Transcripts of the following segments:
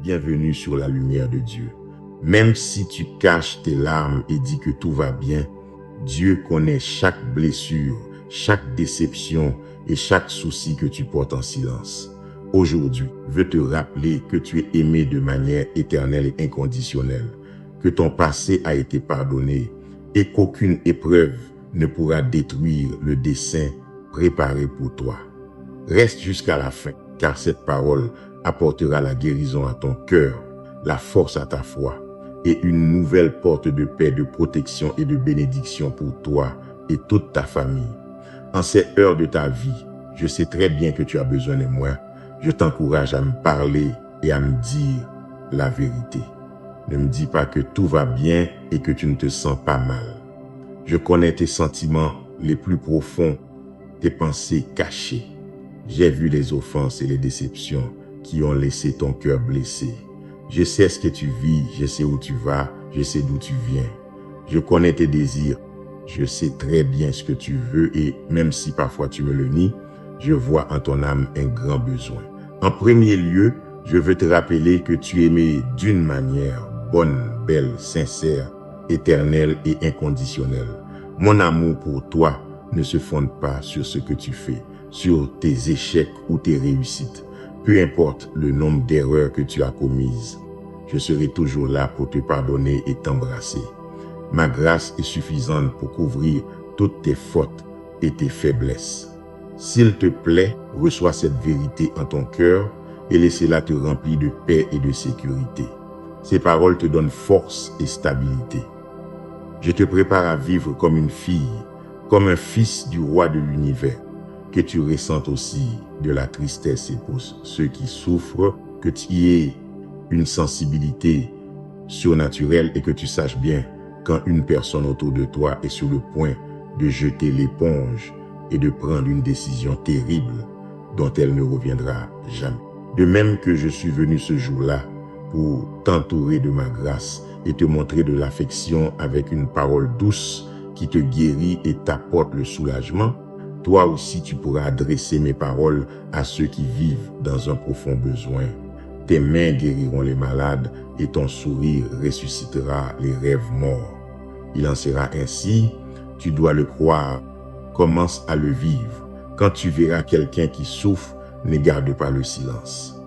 bienvenue sur la lumière de Dieu. Même si tu caches tes larmes et dis que tout va bien, Dieu connaît chaque blessure, chaque déception et chaque souci que tu portes en silence. Aujourd'hui, je veux te rappeler que tu es aimé de manière éternelle et inconditionnelle, que ton passé a été pardonné et qu'aucune épreuve ne pourra détruire le dessein préparé pour toi. Reste jusqu'à la fin, car cette parole apportera la guérison à ton cœur, la force à ta foi et une nouvelle porte de paix, de protection et de bénédiction pour toi et toute ta famille. En ces heures de ta vie, je sais très bien que tu as besoin de moi. Je t'encourage à me parler et à me dire la vérité. Ne me dis pas que tout va bien et que tu ne te sens pas mal. Je connais tes sentiments les plus profonds, tes pensées cachées. J'ai vu les offenses et les déceptions qui ont laissé ton cœur blessé. Je sais ce que tu vis, je sais où tu vas, je sais d'où tu viens. Je connais tes désirs, je sais très bien ce que tu veux et même si parfois tu me le nies, je vois en ton âme un grand besoin. En premier lieu, je veux te rappeler que tu es aimé d'une manière bonne, belle, sincère, éternelle et inconditionnelle. Mon amour pour toi ne se fonde pas sur ce que tu fais, sur tes échecs ou tes réussites. Peu importe le nombre d'erreurs que tu as commises, je serai toujours là pour te pardonner et t'embrasser. Ma grâce est suffisante pour couvrir toutes tes fautes et tes faiblesses. S'il te plaît, reçois cette vérité en ton cœur et laisse-la te remplir de paix et de sécurité. Ces paroles te donnent force et stabilité. Je te prépare à vivre comme une fille, comme un fils du roi de l'univers. Que tu ressentes aussi de la tristesse et pour ceux qui souffrent, que tu aies une sensibilité surnaturelle et que tu saches bien quand une personne autour de toi est sur le point de jeter l'éponge et de prendre une décision terrible dont elle ne reviendra jamais. De même que je suis venu ce jour-là pour t'entourer de ma grâce et te montrer de l'affection avec une parole douce qui te guérit et t'apporte le soulagement, toi aussi tu pourras adresser mes paroles à ceux qui vivent dans un profond besoin. Tes mains guériront les malades et ton sourire ressuscitera les rêves morts. Il en sera ainsi, tu dois le croire, commence à le vivre. Quand tu verras quelqu'un qui souffre, ne garde pas le silence.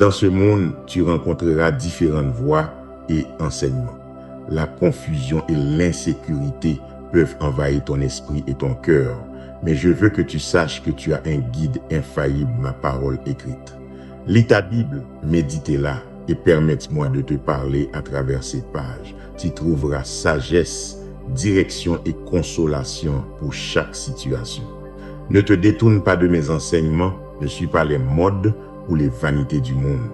Dans ce monde, tu rencontreras différentes voix et enseignements. La confusion et l'insécurité peuvent envahir ton esprit et ton cœur, mais je veux que tu saches que tu as un guide infaillible, ma parole écrite. Lis ta Bible, médite-la et permette-moi de te parler à travers ces pages. Tu trouveras sagesse, direction et consolation pour chaque situation. Ne te détourne pas de mes enseignements, ne suis pas les modes ou les vanités du monde.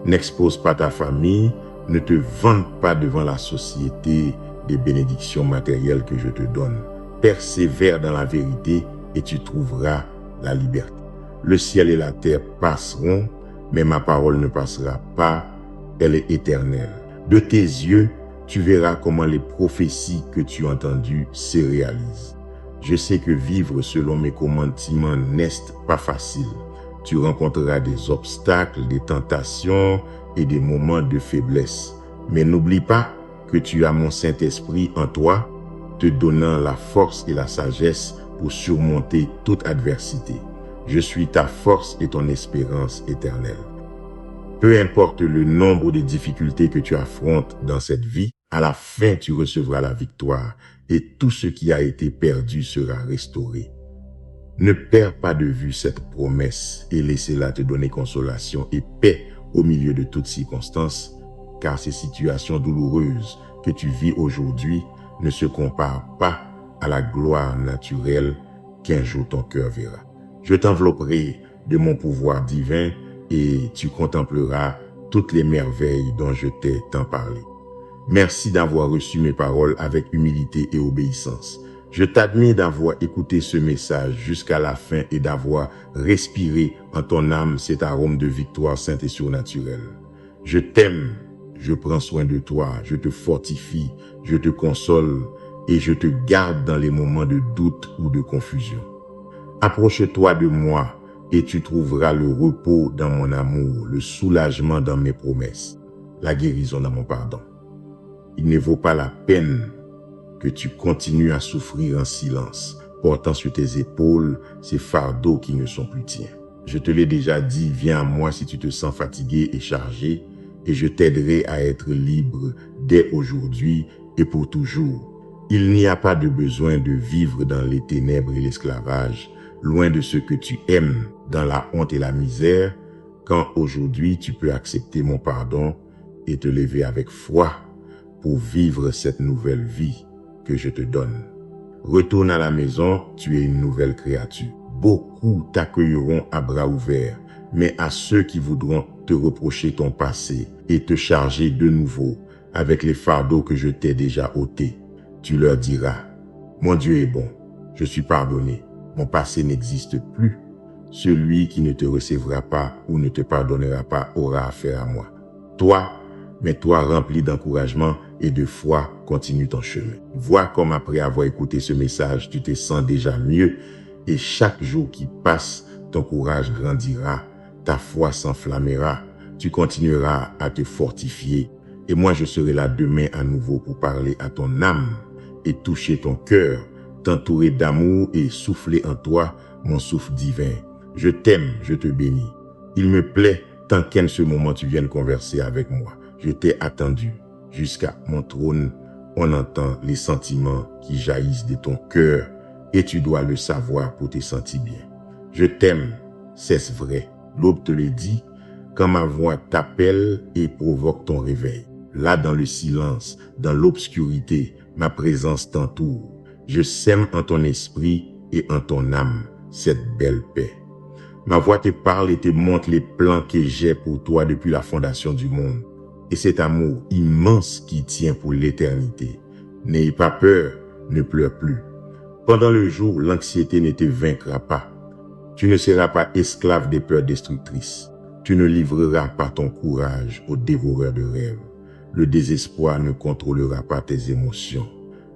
N'expose pas ta famille, ne te vante pas devant la société des bénédictions matérielles que je te donne. Persévère dans la vérité et tu trouveras la liberté. Le ciel et la terre passeront, mais ma parole ne passera pas, elle est éternelle. De tes yeux, tu verras comment les prophéties que tu as entendues se réalisent. Je sais que vivre selon mes commandements n'est pas facile. Tu rencontreras des obstacles, des tentations et des moments de faiblesse. Mais n'oublie pas que tu as mon Saint-Esprit en toi, te donnant la force et la sagesse pour surmonter toute adversité. Je suis ta force et ton espérance éternelle. Peu importe le nombre de difficultés que tu affrontes dans cette vie, à la fin tu recevras la victoire et tout ce qui a été perdu sera restauré. Ne perds pas de vue cette promesse et laisse-la te donner consolation et paix au milieu de toutes circonstances, car ces situations douloureuses que tu vis aujourd'hui ne se comparent pas à la gloire naturelle qu'un jour ton cœur verra. Je t'envelopperai de mon pouvoir divin et tu contempleras toutes les merveilles dont je t'ai tant parlé. Merci d'avoir reçu mes paroles avec humilité et obéissance. Je t'admire d'avoir écouté ce message jusqu'à la fin et d'avoir respiré en ton âme cet arôme de victoire sainte et surnaturelle. Je t'aime, je prends soin de toi, je te fortifie, je te console et je te garde dans les moments de doute ou de confusion. Approche-toi de moi et tu trouveras le repos dans mon amour, le soulagement dans mes promesses, la guérison dans mon pardon. Il ne vaut pas la peine que tu continues à souffrir en silence, portant sur tes épaules ces fardeaux qui ne sont plus tiens. Je te l'ai déjà dit, viens à moi si tu te sens fatigué et chargé, et je t'aiderai à être libre dès aujourd'hui et pour toujours. Il n'y a pas de besoin de vivre dans les ténèbres et l'esclavage, loin de ce que tu aimes, dans la honte et la misère, quand aujourd'hui tu peux accepter mon pardon et te lever avec foi pour vivre cette nouvelle vie que je te donne. Retourne à la maison, tu es une nouvelle créature. Beaucoup t'accueilleront à bras ouverts, mais à ceux qui voudront te reprocher ton passé et te charger de nouveau avec les fardeaux que je t'ai déjà ôtés, tu leur diras, mon Dieu est bon, je suis pardonné, mon passé n'existe plus. Celui qui ne te recevra pas ou ne te pardonnera pas aura affaire à moi. Toi, mais toi rempli d'encouragement et de foi, continue ton chemin. Vois comme après avoir écouté ce message, tu te sens déjà mieux et chaque jour qui passe, ton courage grandira, ta foi s'enflammera, tu continueras à te fortifier. Et moi, je serai là demain à nouveau pour parler à ton âme et toucher ton cœur, t'entourer d'amour et souffler en toi mon souffle divin. Je t'aime, je te bénis. Il me plaît tant qu'en ce moment tu viennes converser avec moi. Je t'ai attendu jusqu'à mon trône. On entend les sentiments qui jaillissent de ton cœur et tu dois le savoir pour te sentir bien. Je t'aime, c'est vrai. L'aube te le dit quand ma voix t'appelle et provoque ton réveil. Là dans le silence, dans l'obscurité, ma présence t'entoure. Je sème en ton esprit et en ton âme cette belle paix. Ma voix te parle et te montre les plans que j'ai pour toi depuis la fondation du monde. Et cet amour immense qui tient pour l'éternité. N'ayez pas peur, ne pleure plus. Pendant le jour, l'anxiété ne te vaincra pas. Tu ne seras pas esclave des peurs destructrices. Tu ne livreras pas ton courage aux dévoreurs de rêves. Le désespoir ne contrôlera pas tes émotions.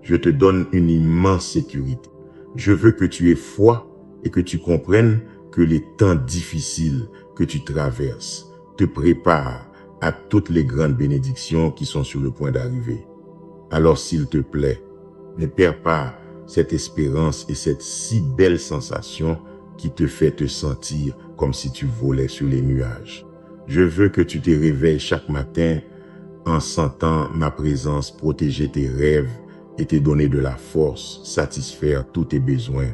Je te donne une immense sécurité. Je veux que tu aies foi et que tu comprennes que les temps difficiles que tu traverses te préparent à toutes les grandes bénédictions qui sont sur le point d'arriver. Alors s'il te plaît, ne perds pas cette espérance et cette si belle sensation qui te fait te sentir comme si tu volais sur les nuages. Je veux que tu te réveilles chaque matin en sentant ma présence protéger tes rêves et te donner de la force, satisfaire tous tes besoins.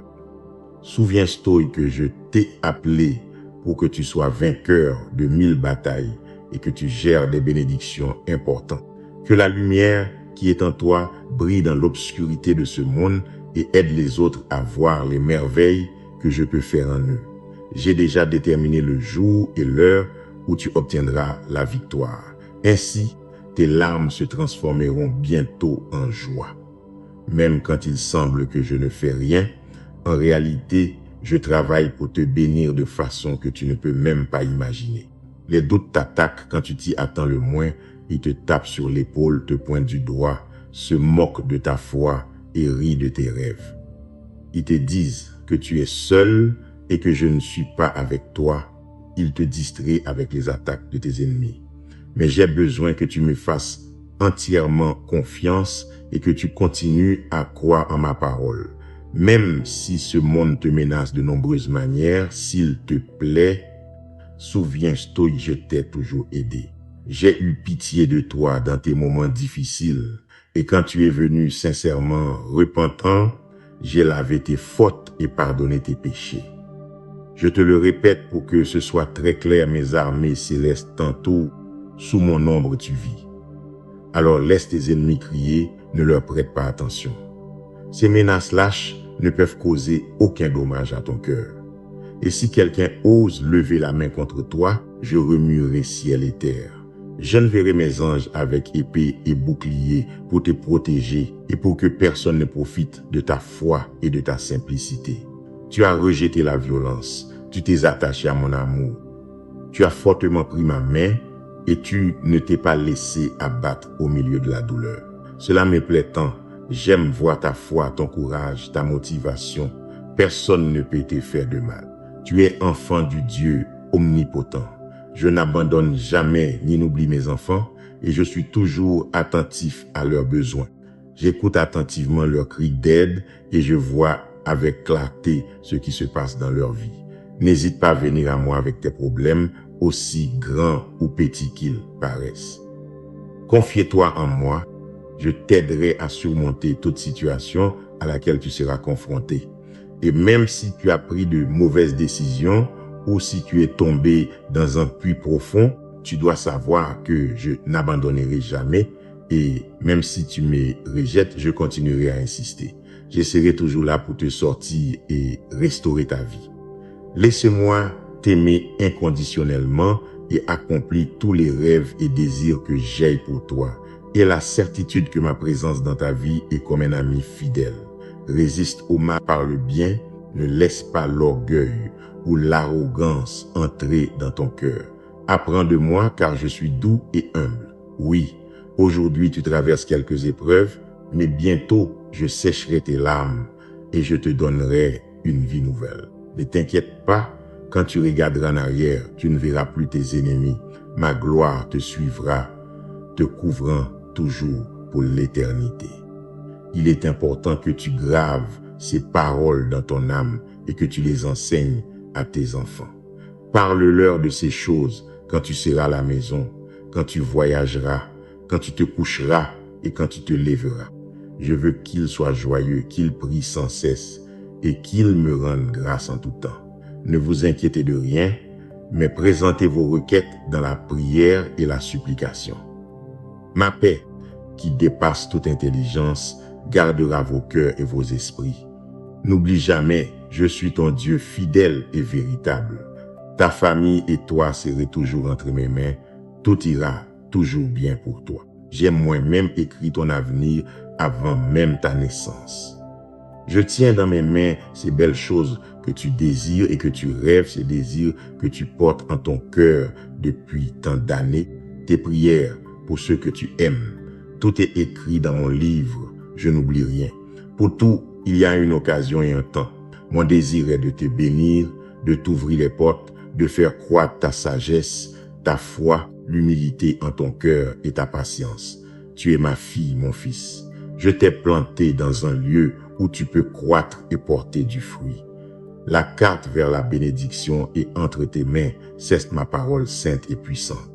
Souviens-toi que je t'ai appelé pour que tu sois vainqueur de 1000 batailles et que tu gères des bénédictions importantes. Que la lumière qui est en toi brille dans l'obscurité de ce monde et aide les autres à voir les merveilles que je peux faire en eux. J'ai déjà déterminé le jour et l'heure où tu obtiendras la victoire. Ainsi, tes larmes se transformeront bientôt en joie. Même quand il semble que je ne fais rien, en réalité, je travaille pour te bénir de façon que tu ne peux même pas imaginer. Les doutes t'attaquent quand tu t'y attends le moins, ils te tapent sur l'épaule, te pointent du doigt, se moquent de ta foi et rient de tes rêves. Ils te disent que tu es seul et que je ne suis pas avec toi. Ils te distraient avec les attaques de tes ennemis. Mais j'ai besoin que tu me fasses entièrement confiance et que tu continues à croire en ma parole. Même si ce monde te menace de nombreuses manières, s'il te plaît, souviens-toi que je t'ai toujours aidé. J'ai eu pitié de toi dans tes moments difficiles et quand tu es venu sincèrement repentant, j'ai lavé tes fautes et pardonné tes péchés. Je te le répète pour que ce soit très clair, mes armées célestes tantôt, sous mon ombre tu vis. Alors laisse tes ennemis crier, ne leur prête pas attention. Ces menaces lâches ne peuvent causer aucun dommage à ton cœur. Et si quelqu'un ose lever la main contre toi, je remuerai ciel et terre. J'enverrai mes anges avec épée et bouclier pour te protéger et pour que personne ne profite de ta foi et de ta simplicité. Tu as rejeté la violence, tu t'es attaché à mon amour. Tu as fortement pris ma main et tu ne t'es pas laissé abattre au milieu de la douleur. Cela me plaît tant. J'aime voir ta foi, ton courage, ta motivation. Personne ne peut te faire de mal. Tu es enfant du Dieu omnipotent. Je n'abandonne jamais ni n'oublie mes enfants et je suis toujours attentif à leurs besoins. J'écoute attentivement leurs cris d'aide et je vois avec clarté ce qui se passe dans leur vie. N'hésite pas à venir à moi avec tes problèmes, aussi grands ou petits qu'ils paraissent. Confie-toi en moi, je t'aiderai à surmonter toute situation à laquelle tu seras confronté. Et même si tu as pris de mauvaises décisions ou si tu es tombé dans un puits profond, tu dois savoir que je n'abandonnerai jamais et même si tu me rejettes, je continuerai à insister. Je serai toujours là pour te sortir et restaurer ta vie. Laisse-moi t'aimer inconditionnellement et accomplir tous les rêves et désirs que j'ai pour toi. Et la certitude que ma présence dans ta vie est comme un ami fidèle. Résiste au mal par le bien, ne laisse pas l'orgueil ou l'arrogance entrer dans ton cœur. Apprends de moi car je suis doux et humble. Oui, aujourd'hui tu traverses quelques épreuves, mais bientôt je sécherai tes larmes et je te donnerai une vie nouvelle. Ne t'inquiète pas, quand tu regarderas en arrière, tu ne verras plus tes ennemis. Ma gloire te suivra, te couvrant toujours pour l'éternité. Il est important que tu graves ces paroles dans ton âme et que tu les enseignes à tes enfants. Parle-leur de ces choses quand tu seras à la maison, quand tu voyageras, quand tu te coucheras et quand tu te lèveras. Je veux qu'ils soient joyeux, qu'ils prient sans cesse et qu'ils me rendent grâce en tout temps. Ne vous inquiétez de rien, mais présentez vos requêtes dans la prière et la supplication. Ma paix, qui dépasse toute intelligence, gardera vos cœurs et vos esprits. N'oublie jamais, je suis ton Dieu fidèle et véritable. Ta famille et toi serez toujours entre mes mains. Tout ira toujours bien pour toi. J'ai moi-même écrit ton avenir avant même ta naissance. Je tiens dans mes mains ces belles choses que tu désires et que tu rêves, ces désirs que tu portes en ton cœur depuis tant d'années, tes prières pour ceux que tu aimes. Tout est écrit dans mon livre, je n'oublie rien. Pour tout, il y a une occasion et un temps. Mon désir est de te bénir, de t'ouvrir les portes, de faire croître ta sagesse, ta foi, l'humilité en ton cœur et ta patience. Tu es ma fille, mon fils. Je t'ai planté dans un lieu où tu peux croître et porter du fruit. La carte vers la bénédiction est entre tes mains, c'est ma parole sainte et puissante.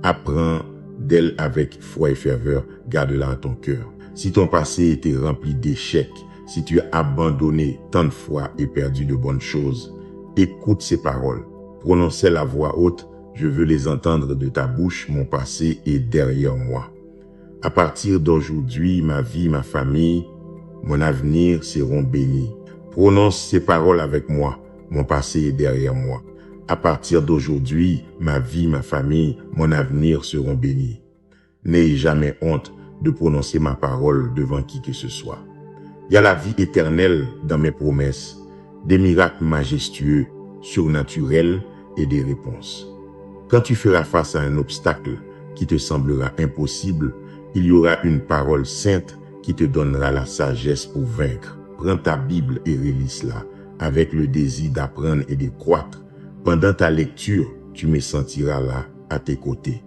Apprends d'elle avec foi et ferveur, garde-la en ton cœur. Si ton passé était rempli d'échecs, si tu as abandonné tant de fois et perdu de bonnes choses, écoute ces paroles. Prononcez la voix haute, je veux les entendre de ta bouche, mon passé est derrière moi. À partir d'aujourd'hui, ma vie, ma famille, mon avenir seront bénis. Prononce ces paroles avec moi, mon passé est derrière moi. À partir d'aujourd'hui, ma vie, ma famille, mon avenir seront bénis. N'ayez jamais honte de prononcer ma parole devant qui que ce soit. Il y a la vie éternelle dans mes promesses, des miracles majestueux, surnaturels et des réponses. Quand tu feras face à un obstacle qui te semblera impossible, il y aura une parole sainte qui te donnera la sagesse pour vaincre. Prends ta Bible et relis-la avec le désir d'apprendre et de croître. Pendant ta lecture, tu me sentiras là, à tes côtés.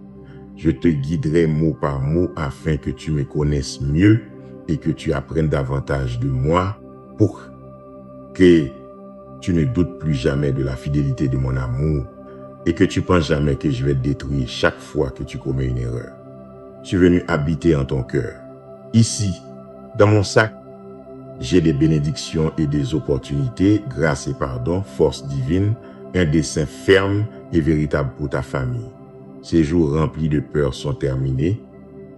Je te guiderai mot par mot afin que tu me connaisses mieux et que tu apprennes davantage de moi pour que tu ne doutes plus jamais de la fidélité de mon amour et que tu penses jamais que je vais te détruire chaque fois que tu commets une erreur. Je suis venu habiter en ton cœur. Ici, dans mon sac, j'ai des bénédictions et des opportunités, grâce et pardon, force divine, un dessein ferme et véritable pour ta famille. Ces jours remplis de peur sont terminés.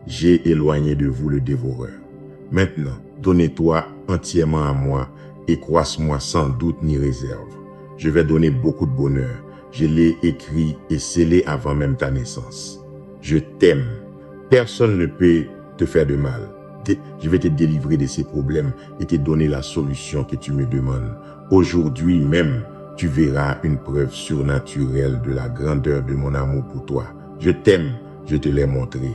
J'ai éloigné de vous le dévoreur. Maintenant, donnez-toi entièrement à moi et croisse-moi sans doute ni réserve. Je vais donner beaucoup de bonheur. Je l'ai écrit et scellé avant même ta naissance. Je t'aime. Personne ne peut te faire de mal. Je vais te délivrer de ces problèmes et te donner la solution que tu me demandes. Aujourd'hui même, tu verras une preuve surnaturelle de la grandeur de mon amour pour toi. Je t'aime, je te l'ai montré.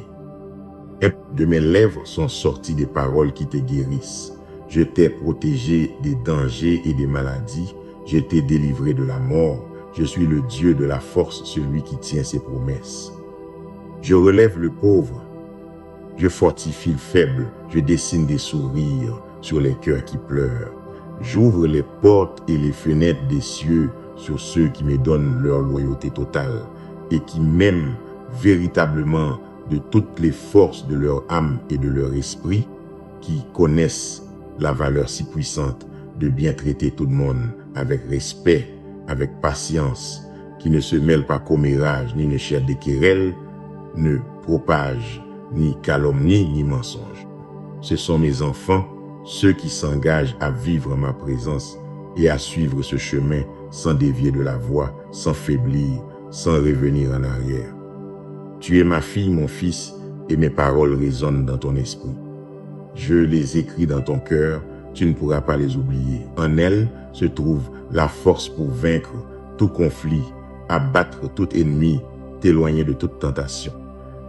Et de mes lèvres sont sorties des paroles qui te guérissent. Je t'ai protégé des dangers et des maladies. Je t'ai délivré de la mort. Je suis le Dieu de la force, celui qui tient ses promesses. Je relève le pauvre. Je fortifie le faible. Je dessine des sourires sur les cœurs qui pleurent. J'ouvre les portes et les fenêtres des cieux sur ceux qui me donnent leur loyauté totale et qui m'aiment véritablement de toutes les forces de leur âme et de leur esprit, qui connaissent la valeur si puissante de bien traiter tout le monde avec respect, avec patience, qui ne se mêlent pas commérage, ni ne cherchent des querelles, ne propagent ni calomnie, ni mensonge. Ce sont mes enfants, ceux qui s'engagent à vivre ma présence et à suivre ce chemin sans dévier de la voie, sans faiblir, sans revenir en arrière. Tu es ma fille, mon fils, et mes paroles résonnent dans ton esprit. Je les écris dans ton cœur, tu ne pourras pas les oublier. En elles se trouve la force pour vaincre tout conflit, abattre tout ennemi, t'éloigner de toute tentation.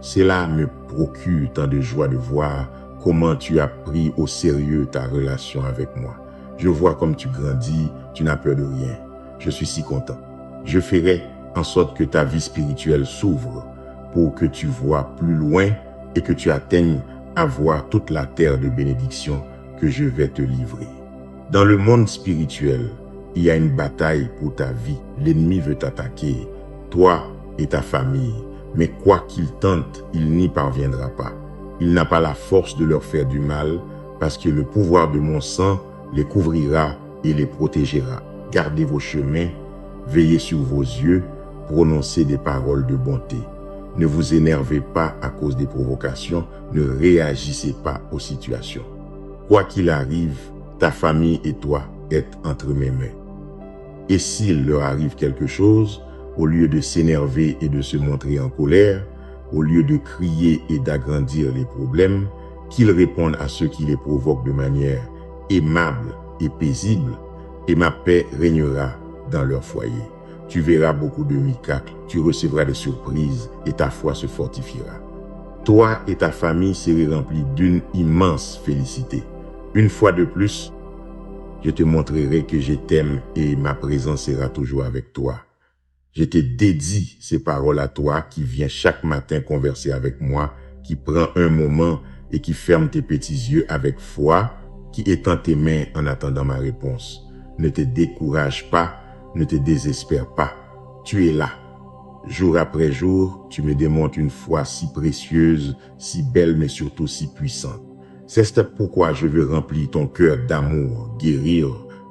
Cela me procure tant de joie de voir comment tu as pris au sérieux ta relation avec moi. Je vois comme tu grandis, tu n'as peur de rien. Je suis si content. Je ferai en sorte que ta vie spirituelle s'ouvre pour que tu vois plus loin et que tu atteignes à voir toute la terre de bénédiction que je vais te livrer. Dans le monde spirituel, il y a une bataille pour ta vie. L'ennemi veut t'attaquer, toi et ta famille. Mais quoi qu'il tente, il n'y parviendra pas. Il n'a pas la force de leur faire du mal, parce que le pouvoir de mon sang les couvrira et les protégera. Gardez vos chemins, veillez sur vos yeux, prononcez des paroles de bonté. Ne vous énervez pas à cause des provocations, ne réagissez pas aux situations. Quoi qu'il arrive, ta famille et toi êtes entre mes mains. Et s'il leur arrive quelque chose, au lieu de s'énerver et de se montrer en colère, au lieu de crier et d'agrandir les problèmes, qu'ils répondent à ceux qui les provoquent de manière aimable et paisible, et ma paix régnera dans leur foyer. Tu verras beaucoup de miracles, tu recevras des surprises et ta foi se fortifiera. Toi et ta famille serez remplis d'une immense félicité. Une fois de plus, je te montrerai que je t'aime et ma présence sera toujours avec toi. Je te dédie ces paroles à toi qui viens chaque matin converser avec moi, qui prend un moment et qui ferme tes petits yeux avec foi, qui étend tes mains en attendant ma réponse. Ne te décourage pas, ne te désespère pas. Tu es là. Jour après jour, tu me démontres une foi si précieuse, si belle, mais surtout si puissante. C'est pourquoi je veux remplir ton cœur d'amour, guérir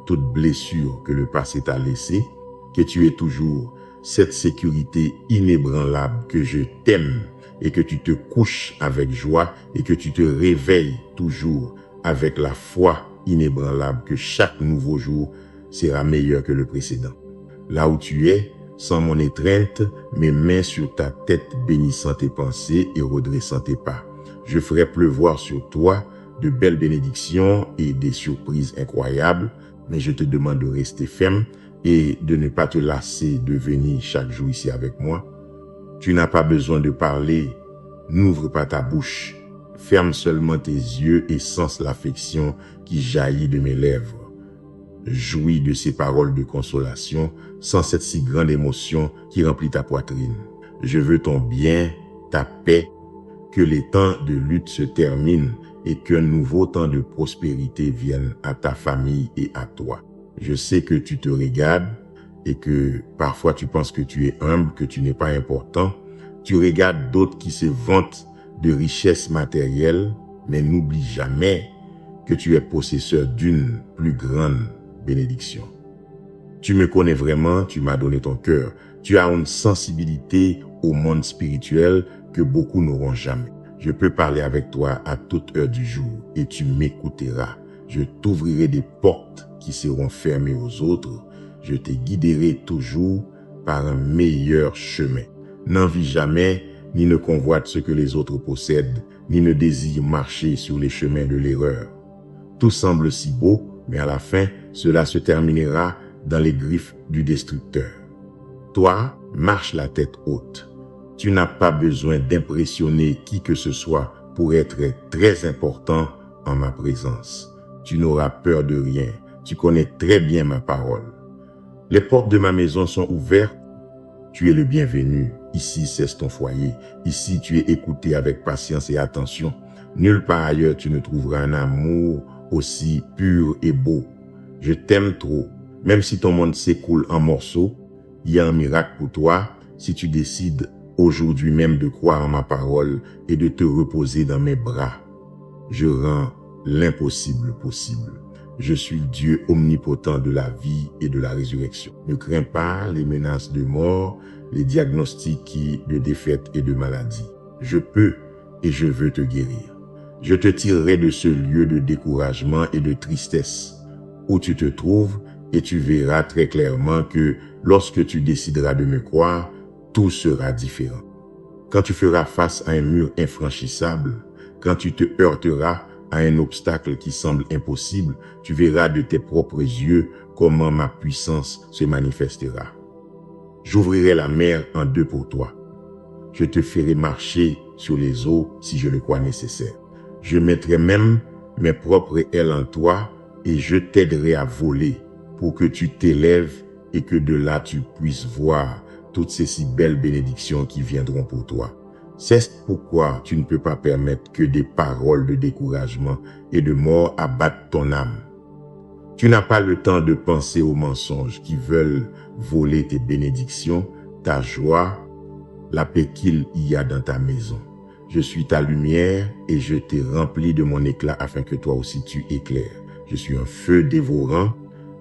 toute blessure que le passé t'a laissée, que tu aies toujours cette sécurité inébranlable que je t'aime et que tu te couches avec joie et que tu te réveilles toujours avec la foi inébranlable que chaque nouveau jour sera meilleur que le précédent. Là où tu es, sans mon étreinte, mes mains sur ta tête bénissant tes pensées et redressant tes pas. Je ferai pleuvoir sur toi de belles bénédictions et des surprises incroyables, mais je te demande de rester ferme et de ne pas te lasser de venir chaque jour ici avec moi. Tu n'as pas besoin de parler, n'ouvre pas ta bouche, ferme seulement tes yeux et sens l'affection qui jaillit de mes lèvres. Jouis de ces paroles de consolation, sans cette si grande émotion qui remplit ta poitrine. Je veux ton bien, ta paix, que les temps de lutte se terminent et qu'un nouveau temps de prospérité vienne à ta famille et à toi. Je sais que tu te regardes et que parfois tu penses que tu es humble, que tu n'es pas important. Tu regardes d'autres qui se vantent de richesses matérielles, mais n'oublie jamais que tu es possesseur d'une plus grande bénédiction. Tu me connais vraiment, tu m'as donné ton cœur. Tu as une sensibilité au monde spirituel que beaucoup n'auront jamais. Je peux parler avec toi à toute heure du jour et tu m'écouteras. Je t'ouvrirai des portes qui seront fermées aux autres. Je te guiderai toujours par un meilleur chemin. N'envie jamais, ni ne convoite ce que les autres possèdent, ni ne désire marcher sur les chemins de l'erreur. Tout semble si beau, mais à la fin, cela se terminera dans les griffes du destructeur. Toi, marche la tête haute. Tu n'as pas besoin d'impressionner qui que ce soit pour être très important en ma présence. Tu n'auras peur de rien. Tu connais très bien ma parole. Les portes de ma maison sont ouvertes. Tu es le bienvenu. Ici, c'est ton foyer. Ici, tu es écouté avec patience et attention. Nulle part ailleurs, tu ne trouveras un amour aussi pur et beau. Je t'aime trop. Même si ton monde s'écoule en morceaux, il y a un miracle pour toi si tu décides aujourd'hui même de croire en ma parole et de te reposer dans mes bras. Je rends l'impossible possible. Je suis le Dieu omnipotent de la vie et de la résurrection. Ne crains pas les menaces de mort, les diagnostics de défaite et de maladie. Je peux et je veux te guérir. Je te tirerai de ce lieu de découragement et de tristesse où tu te trouves et tu verras très clairement que lorsque tu décideras de me croire, tout sera différent. Quand tu feras face à un mur infranchissable, quand tu te heurteras à un obstacle qui semble impossible, tu verras de tes propres yeux comment ma puissance se manifestera. J'ouvrirai la mer en deux pour toi. Je te ferai marcher sur les eaux si je le crois nécessaire. Je mettrai même mes propres ailes en toi et je t'aiderai à voler pour que tu t'élèves et que de là tu puisses voir toutes ces si belles bénédictions qui viendront pour toi. C'est pourquoi tu ne peux pas permettre que des paroles de découragement et de mort abattent ton âme. Tu n'as pas le temps de penser aux mensonges qui veulent voler tes bénédictions, ta joie, la paix qu'il y a dans ta maison. Je suis ta lumière et je t'ai rempli de mon éclat afin que toi aussi tu éclaires. Je suis un feu dévorant.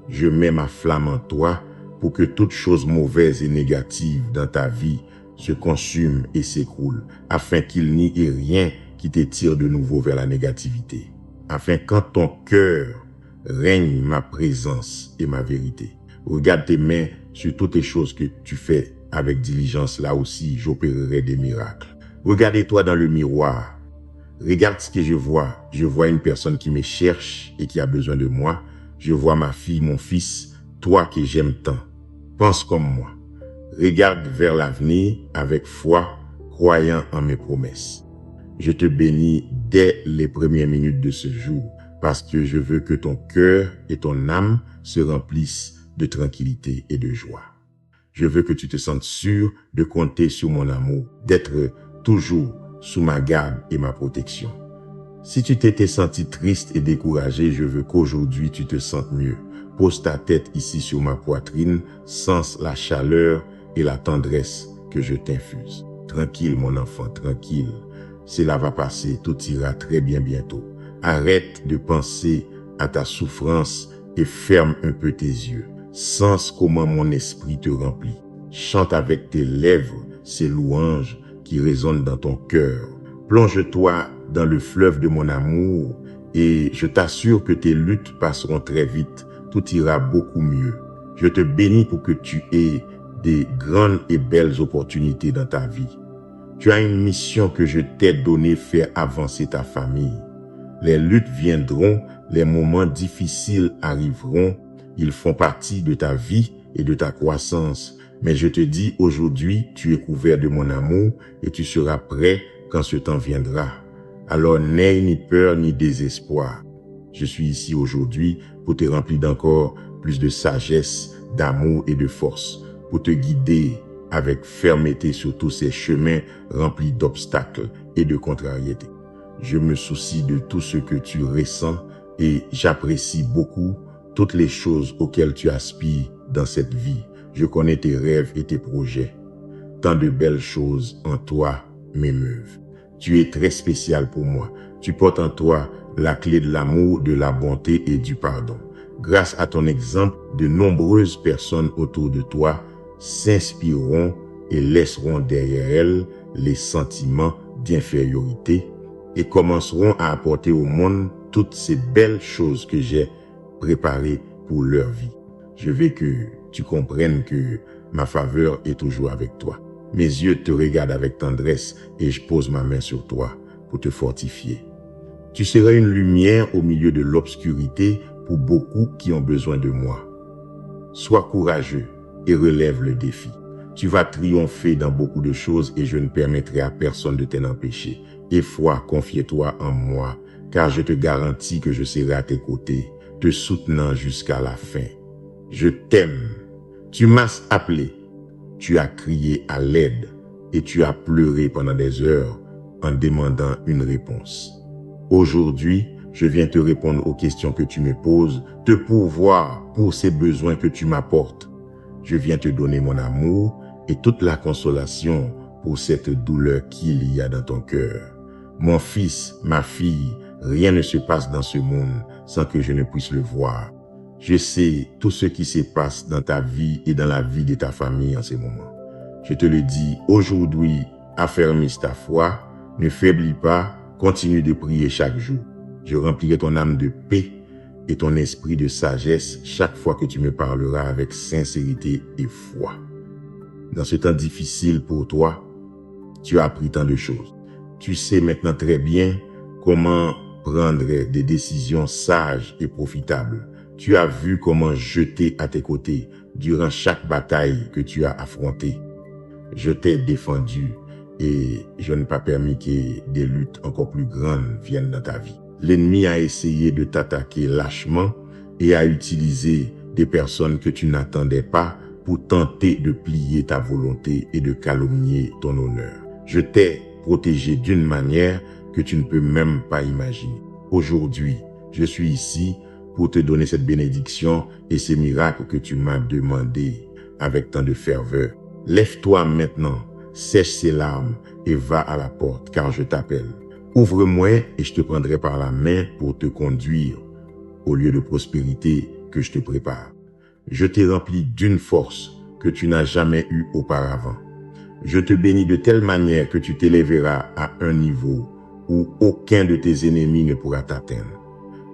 Je mets ma flamme en toi pour que toute chose mauvaise et négative dans ta vie se consume et s'écroule, afin qu'il n'y ait rien qui te tire de nouveau vers la négativité. Afin qu'en ton cœur règne ma présence et ma vérité. Regarde tes mains sur toutes les choses que tu fais avec diligence. Là aussi, j'opérerai des miracles. Regarde-toi dans le miroir. Regarde ce que je vois. Je vois une personne qui me cherche et qui a besoin de moi. Je vois ma fille, mon fils, toi que j'aime tant. Pense comme moi. Regarde vers l'avenir avec foi, croyant en mes promesses. Je te bénis dès les premières minutes de ce jour parce que je veux que ton cœur et ton âme se remplissent de tranquillité et de joie. Je veux que tu te sentes sûr de compter sur mon amour, d'être toujours sous ma garde et ma protection. Si tu t'étais senti triste et découragé, je veux qu'aujourd'hui tu te sentes mieux. Pose ta tête ici sur ma poitrine, sens la chaleur et la tendresse que je t'infuse. Tranquille mon enfant, tranquille. Cela va passer, tout ira très bien bientôt. Arrête de penser à ta souffrance et ferme un peu tes yeux. Sens comment mon esprit te remplit. Chante avec tes lèvres ces louanges qui résonnent dans ton cœur. Plonge-toi dans le fleuve de mon amour et je t'assure que tes luttes passeront très vite. Tout ira beaucoup mieux. Je te bénis pour que tu aies des grandes et belles opportunités dans ta vie. Tu as une mission que je t'ai donnée, faire avancer ta famille. Les luttes viendront, les moments difficiles arriveront. Ils font partie de ta vie et de ta croissance. Mais je te dis aujourd'hui, tu es couvert de mon amour et tu seras prêt quand ce temps viendra. Alors n'aie ni peur ni désespoir. Je suis ici aujourd'hui pour te remplir d'encore plus de sagesse, d'amour et de force, pour te guider avec fermeté sur tous ces chemins remplis d'obstacles et de contrariétés. Je me soucie de tout ce que tu ressens et j'apprécie beaucoup toutes les choses auxquelles tu aspires dans cette vie. Je connais tes rêves et tes projets. Tant de belles choses en toi m'émeuvent. Tu es très spécial pour moi. Tu portes en toi la clé de l'amour, de la bonté et du pardon. Grâce à ton exemple, de nombreuses personnes autour de toi s'inspireront et laisseront derrière elles les sentiments d'infériorité et commenceront à apporter au monde toutes ces belles choses que j'ai préparées pour leur vie. Je veux que tu comprennes que ma faveur est toujours avec toi. Mes yeux te regardent avec tendresse et je pose ma main sur toi pour te fortifier. Tu seras une lumière au milieu de l'obscurité pour beaucoup qui ont besoin de moi. Sois courageux et relève le défi. Tu vas triompher dans beaucoup de choses et je ne permettrai à personne de t'en empêcher. Et foi, confie-toi en moi, car je te garantis que je serai à tes côtés, te soutenant jusqu'à la fin. Je t'aime. Tu m'as appelé, tu as crié à l'aide et tu as pleuré pendant des heures en demandant une réponse. Aujourd'hui, je viens te répondre aux questions que tu me poses, te pourvoir pour ces besoins que tu m'apportes. Je viens te donner mon amour et toute la consolation pour cette douleur qu'il y a dans ton cœur. Mon fils, ma fille, rien ne se passe dans ce monde sans que je ne puisse le voir. Je sais tout ce qui se passe dans ta vie et dans la vie de ta famille en ce moment. Je te le dis aujourd'hui, affermis ta foi, ne faiblis pas, continue de prier chaque jour. Je remplirai ton âme de paix et ton esprit de sagesse chaque fois que tu me parleras avec sincérité et foi. Dans ce temps difficile pour toi, tu as appris tant de choses. Tu sais maintenant très bien comment prendre des décisions sages et profitables. Tu as vu comment j'étais à tes côtés durant chaque bataille que tu as affrontée. Je t'ai défendu et je n'ai pas permis que des luttes encore plus grandes viennent dans ta vie. L'ennemi a essayé de t'attaquer lâchement et a utilisé des personnes que tu n'attendais pas pour tenter de plier ta volonté et de calomnier ton honneur. Je t'ai protégé d'une manière que tu ne peux même pas imaginer. Aujourd'hui, je suis ici pour te donner cette bénédiction et ces miracles que tu m'as demandé avec tant de ferveur. Lève-toi maintenant, sèche ces larmes et va à la porte car je t'appelle. Ouvre-moi et je te prendrai par la main pour te conduire au lieu de prospérité que je te prépare. Je t'ai rempli d'une force que tu n'as jamais eue auparavant. Je te bénis de telle manière que tu t'élèveras à un niveau où aucun de tes ennemis ne pourra t'atteindre.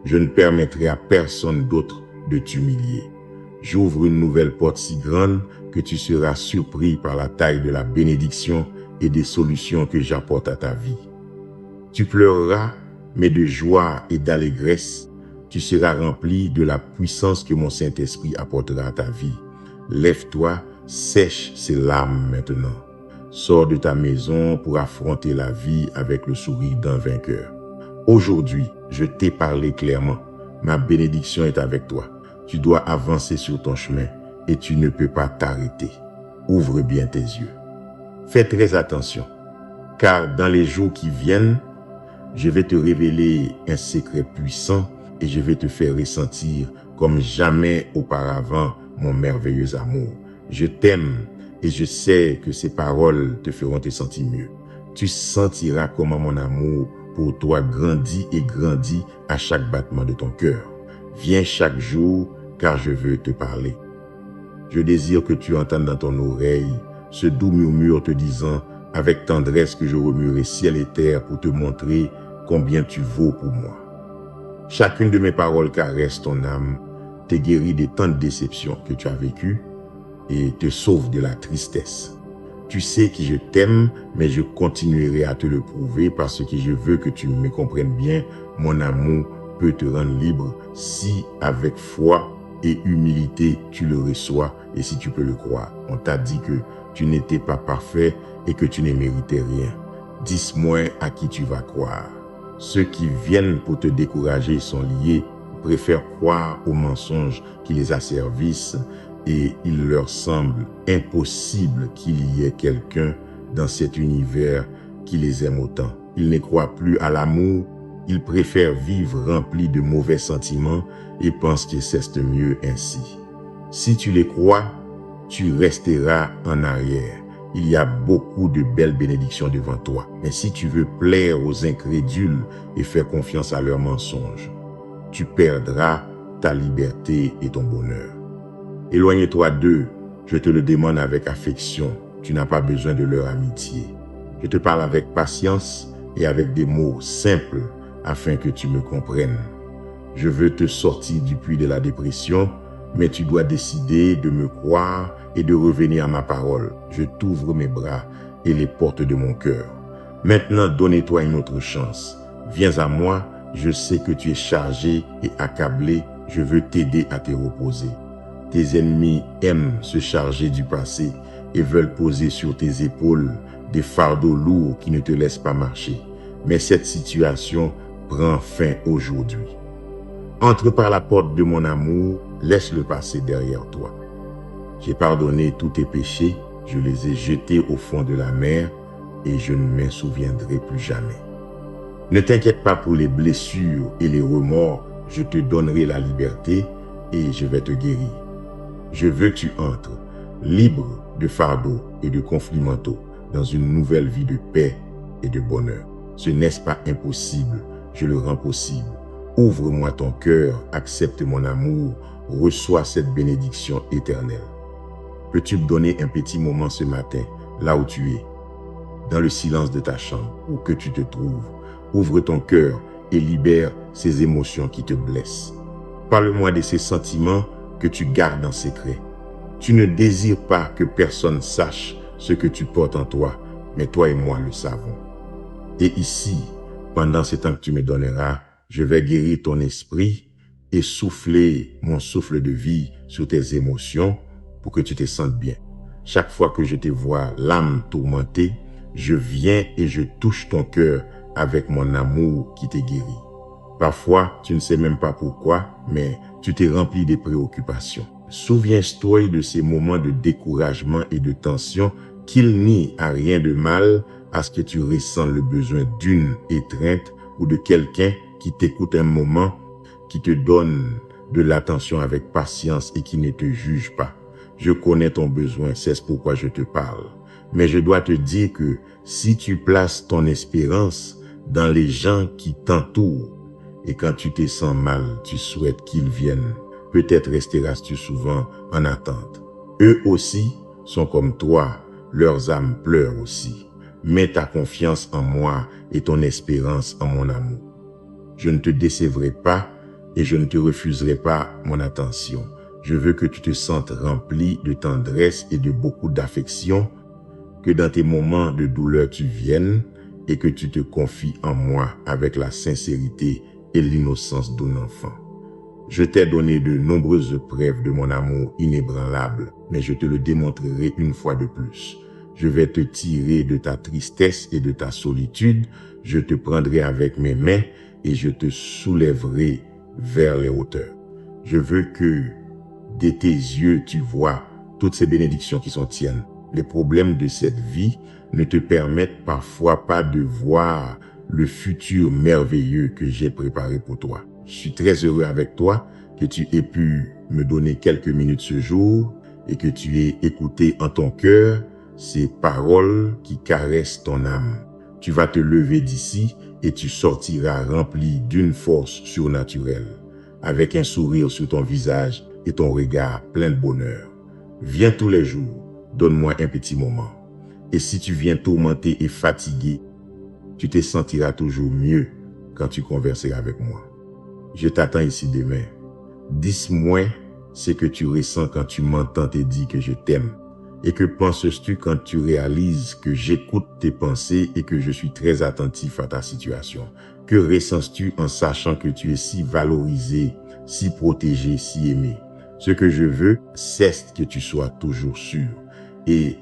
Je ne permettrai à personne d'autre de t'humilier. J'ouvre une nouvelle porte si grande que tu seras surpris par la taille de la bénédiction et des solutions que j'apporte à ta vie. Tu pleureras, mais de joie et d'allégresse, tu seras rempli de la puissance que mon Saint-Esprit apportera à ta vie. Lève-toi, sèche ces larmes maintenant. Sors de ta maison pour affronter la vie avec le sourire d'un vainqueur. Aujourd'hui, je t'ai parlé clairement. Ma bénédiction est avec toi. Tu dois avancer sur ton chemin et tu ne peux pas t'arrêter. Ouvre bien tes yeux. Fais très attention, car dans les jours qui viennent, je vais te révéler un secret puissant et je vais te faire ressentir comme jamais auparavant mon merveilleux amour. Je t'aime et je sais que ces paroles te feront te sentir mieux. Tu sentiras comment mon amour pour toi grandit et grandit à chaque battement de ton cœur. Viens chaque jour car je veux te parler. Je désire que tu entendes dans ton oreille ce doux murmure te disant avec tendresse que je remuerai ciel et terre pour te montrer combien tu vaux pour moi. Chacune de mes paroles caresse ton âme, te guérit de tant de déceptions que tu as vécues et te sauve de la tristesse. Tu sais que je t'aime, mais je continuerai à te le prouver parce que je veux que tu me comprennes bien. Mon amour peut te rendre libre si, avec foi et humilité, tu le reçois et si tu peux le croire. On t'a dit que tu n'étais pas parfait et que tu ne méritais rien. Dis-moi à qui tu vas croire. Ceux qui viennent pour te décourager sont liés, préfèrent croire aux mensonges qui les asservissent et il leur semble impossible qu'il y ait quelqu'un dans cet univers qui les aime autant. Ils ne croient plus à l'amour, ils préfèrent vivre remplis de mauvais sentiments et pensent que c'est mieux ainsi. Si tu les crois, tu resteras en arrière. Il y a beaucoup de belles bénédictions devant toi. Mais si tu veux plaire aux incrédules et faire confiance à leurs mensonges, tu perdras ta liberté et ton bonheur. Éloigne-toi d'eux, je te le demande avec affection. Tu n'as pas besoin de leur amitié. Je te parle avec patience et avec des mots simples afin que tu me comprennes. Je veux te sortir du puits de la dépression, mais tu dois décider de me croire et de revenir à ma parole. Je t'ouvre mes bras et les portes de mon cœur. Maintenant, donne-toi une autre chance. Viens à moi, je sais que tu es chargé et accablé. Je veux t'aider à te reposer. Tes ennemis aiment se charger du passé et veulent poser sur tes épaules des fardeaux lourds qui ne te laissent pas marcher. Mais cette situation prend fin aujourd'hui. Entre par la porte de mon amour, laisse le passé derrière toi. J'ai pardonné tous tes péchés, je les ai jetés au fond de la mer et je ne m'en souviendrai plus jamais. Ne t'inquiète pas pour les blessures et les remords, je te donnerai la liberté et je vais te guérir. Je veux que tu entres, libre de fardeaux et de conflits mentaux, dans une nouvelle vie de paix et de bonheur. Ce n'est pas impossible, je le rends possible. Ouvre-moi ton cœur, accepte mon amour, reçois cette bénédiction éternelle. Peux-tu me donner un petit moment ce matin, là où tu es, dans le silence de ta chambre, où que tu te trouves? Ouvre ton cœur et libère ces émotions qui te blessent. Parle-moi de ces sentiments que tu gardes en secret. Tu ne désires pas que personne sache ce que tu portes en toi, mais toi et moi le savons. Et ici, pendant ce temps que tu me donneras, je vais guérir ton esprit et souffler mon souffle de vie sur tes émotions pour que tu te sentes bien. Chaque fois que je te vois l'âme tourmentée, je viens et je touche ton cœur avec mon amour qui te guérit. Parfois, tu ne sais même pas pourquoi, mais tu t'es rempli de préoccupations. Souviens-toi de ces moments de découragement et de tension qu'il n'y a rien de mal à ce que tu ressens le besoin d'une étreinte ou de quelqu'un qui t'écoute un moment, qui te donne de l'attention avec patience et qui ne te juge pas. Je connais ton besoin, c'est pourquoi je te parle. Mais je dois te dire que si tu places ton espérance dans les gens qui t'entourent, et quand tu te sens mal, tu souhaites qu'ils viennent, peut-être resteras-tu souvent en attente. Eux aussi sont comme toi, leurs âmes pleurent aussi. Mets ta confiance en moi et ton espérance en mon amour. Je ne te décevrai pas et je ne te refuserai pas mon attention. Je veux que tu te sentes rempli de tendresse et de beaucoup d'affection, que dans tes moments de douleur tu viennes et que tu te confies en moi avec la sincérité et l'innocence d'un enfant. Je t'ai donné de nombreuses preuves de mon amour inébranlable, mais je te le démontrerai une fois de plus. Je vais te tirer de ta tristesse et de ta solitude, je te prendrai avec mes mains et je te soulèverai vers les hauteurs. Je veux que de tes yeux tu vois toutes ces bénédictions qui sont tiennes. Les problèmes de cette vie ne te permettent parfois pas de voir le futur merveilleux que j'ai préparé pour toi. Je suis très heureux avec toi que tu aies pu me donner quelques minutes ce jour et que tu aies écouté en ton cœur ces paroles qui caressent ton âme. Tu vas te lever d'ici et tu sortiras rempli d'une force surnaturelle, avec un sourire sur ton visage et ton regard plein de bonheur. Viens tous les jours, donne-moi un petit moment. Et si tu viens tourmenté et fatigué, tu te sentiras toujours mieux quand tu converseras avec moi. Je t'attends ici demain. Dis-moi ce que tu ressens quand tu m'entends te dire que je t'aime. Et que penses-tu quand tu réalises que j'écoute tes pensées et que je suis très attentif à ta situation? Que ressens-tu en sachant que tu es si valorisé, si protégé, si aimé? Ce que je veux, c'est que tu sois toujours sûr. Et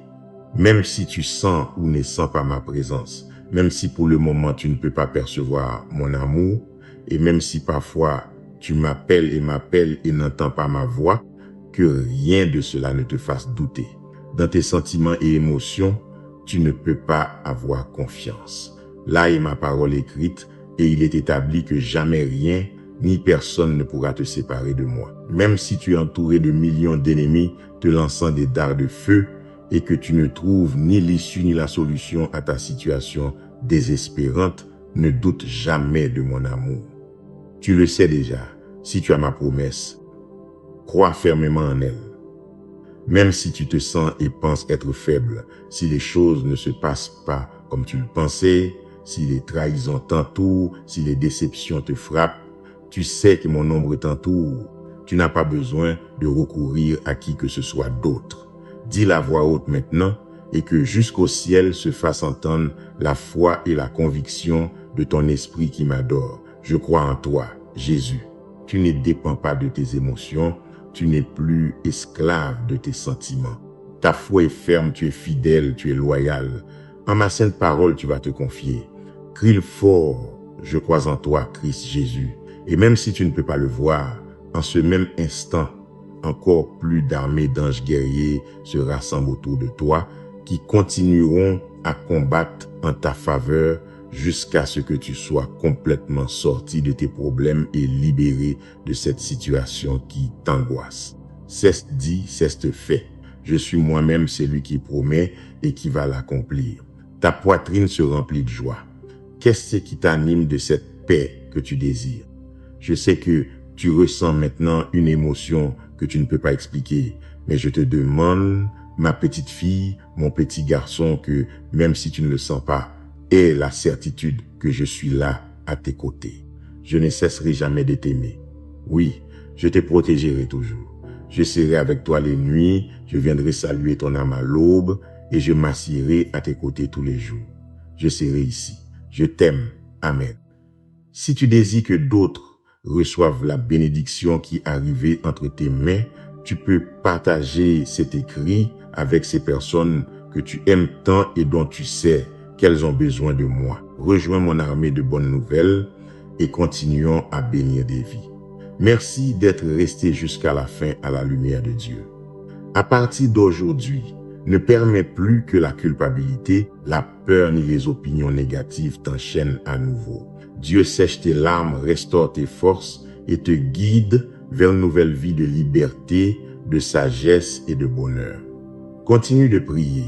même si tu sens ou ne sens pas ma présence, même si pour le moment tu ne peux pas percevoir mon amour, et même si parfois tu m'appelles et n'entends pas ma voix, que rien de cela ne te fasse douter. Dans tes sentiments et émotions, tu ne peux pas avoir confiance. Là est ma parole écrite et il est établi que jamais rien ni personne ne pourra te séparer de moi. Même si tu es entouré de millions d'ennemis te lançant des dards de feu et que tu ne trouves ni l'issue ni la solution à ta situation désespérante, ne doute jamais de mon amour. Tu le sais déjà, si tu as ma promesse, crois fermement en elle. Même si tu te sens et penses être faible, si les choses ne se passent pas comme tu le pensais, si les trahisons t'entourent, si les déceptions te frappent, tu sais que mon ombre t'entoure. Tu n'as pas besoin de recourir à qui que ce soit d'autre. Dis la voix haute maintenant et que jusqu'au ciel se fasse entendre la foi et la conviction de ton esprit qui m'adore. Je crois en toi, Jésus. Tu ne dépends pas de tes émotions. Tu n'es plus esclave de tes sentiments. Ta foi est ferme, tu es fidèle, tu es loyal. En ma sainte parole, tu vas te confier. Crie fort, je crois en toi, Christ Jésus. Et même si tu ne peux pas le voir, en ce même instant, encore plus d'armées d'anges guerriers se rassemblent autour de toi, qui continueront à combattre en ta faveur jusqu'à ce que tu sois complètement sorti de tes problèmes et libéré de cette situation qui t'angoisse. C'est dit, c'est fait. Je suis moi-même celui qui promet et qui va l'accomplir. Ta poitrine se remplit de joie. Qu'est-ce qui t'anime de cette paix que tu désires? Je sais que tu ressens maintenant une émotion que tu ne peux pas expliquer, mais je te demande, ma petite fille, mon petit garçon, que même si tu ne le sens pas, aie la certitude que je suis là à tes côtés. Je ne cesserai jamais de t'aimer. Oui, je te protégerai toujours. Je serai avec toi les nuits, je viendrai saluer ton âme à l'aube et je m'assierai à tes côtés tous les jours. Je serai ici. Je t'aime. Amen. Si tu désires que d'autres reçoivent la bénédiction qui est arrivée entre tes mains, tu peux partager cet écrit avec ces personnes que tu aimes tant et dont tu sais qu'elles ont besoin de moi. Rejoins mon armée de bonnes nouvelles et continuons à bénir des vies. Merci d'être resté jusqu'à la fin à la lumière de Dieu. À partir d'aujourd'hui, ne permets plus que la culpabilité, la peur ni les opinions négatives t'enchaînent à nouveau. Dieu sèche tes larmes, restaure tes forces et te guide vers une nouvelle vie de liberté, de sagesse et de bonheur. Continue de prier,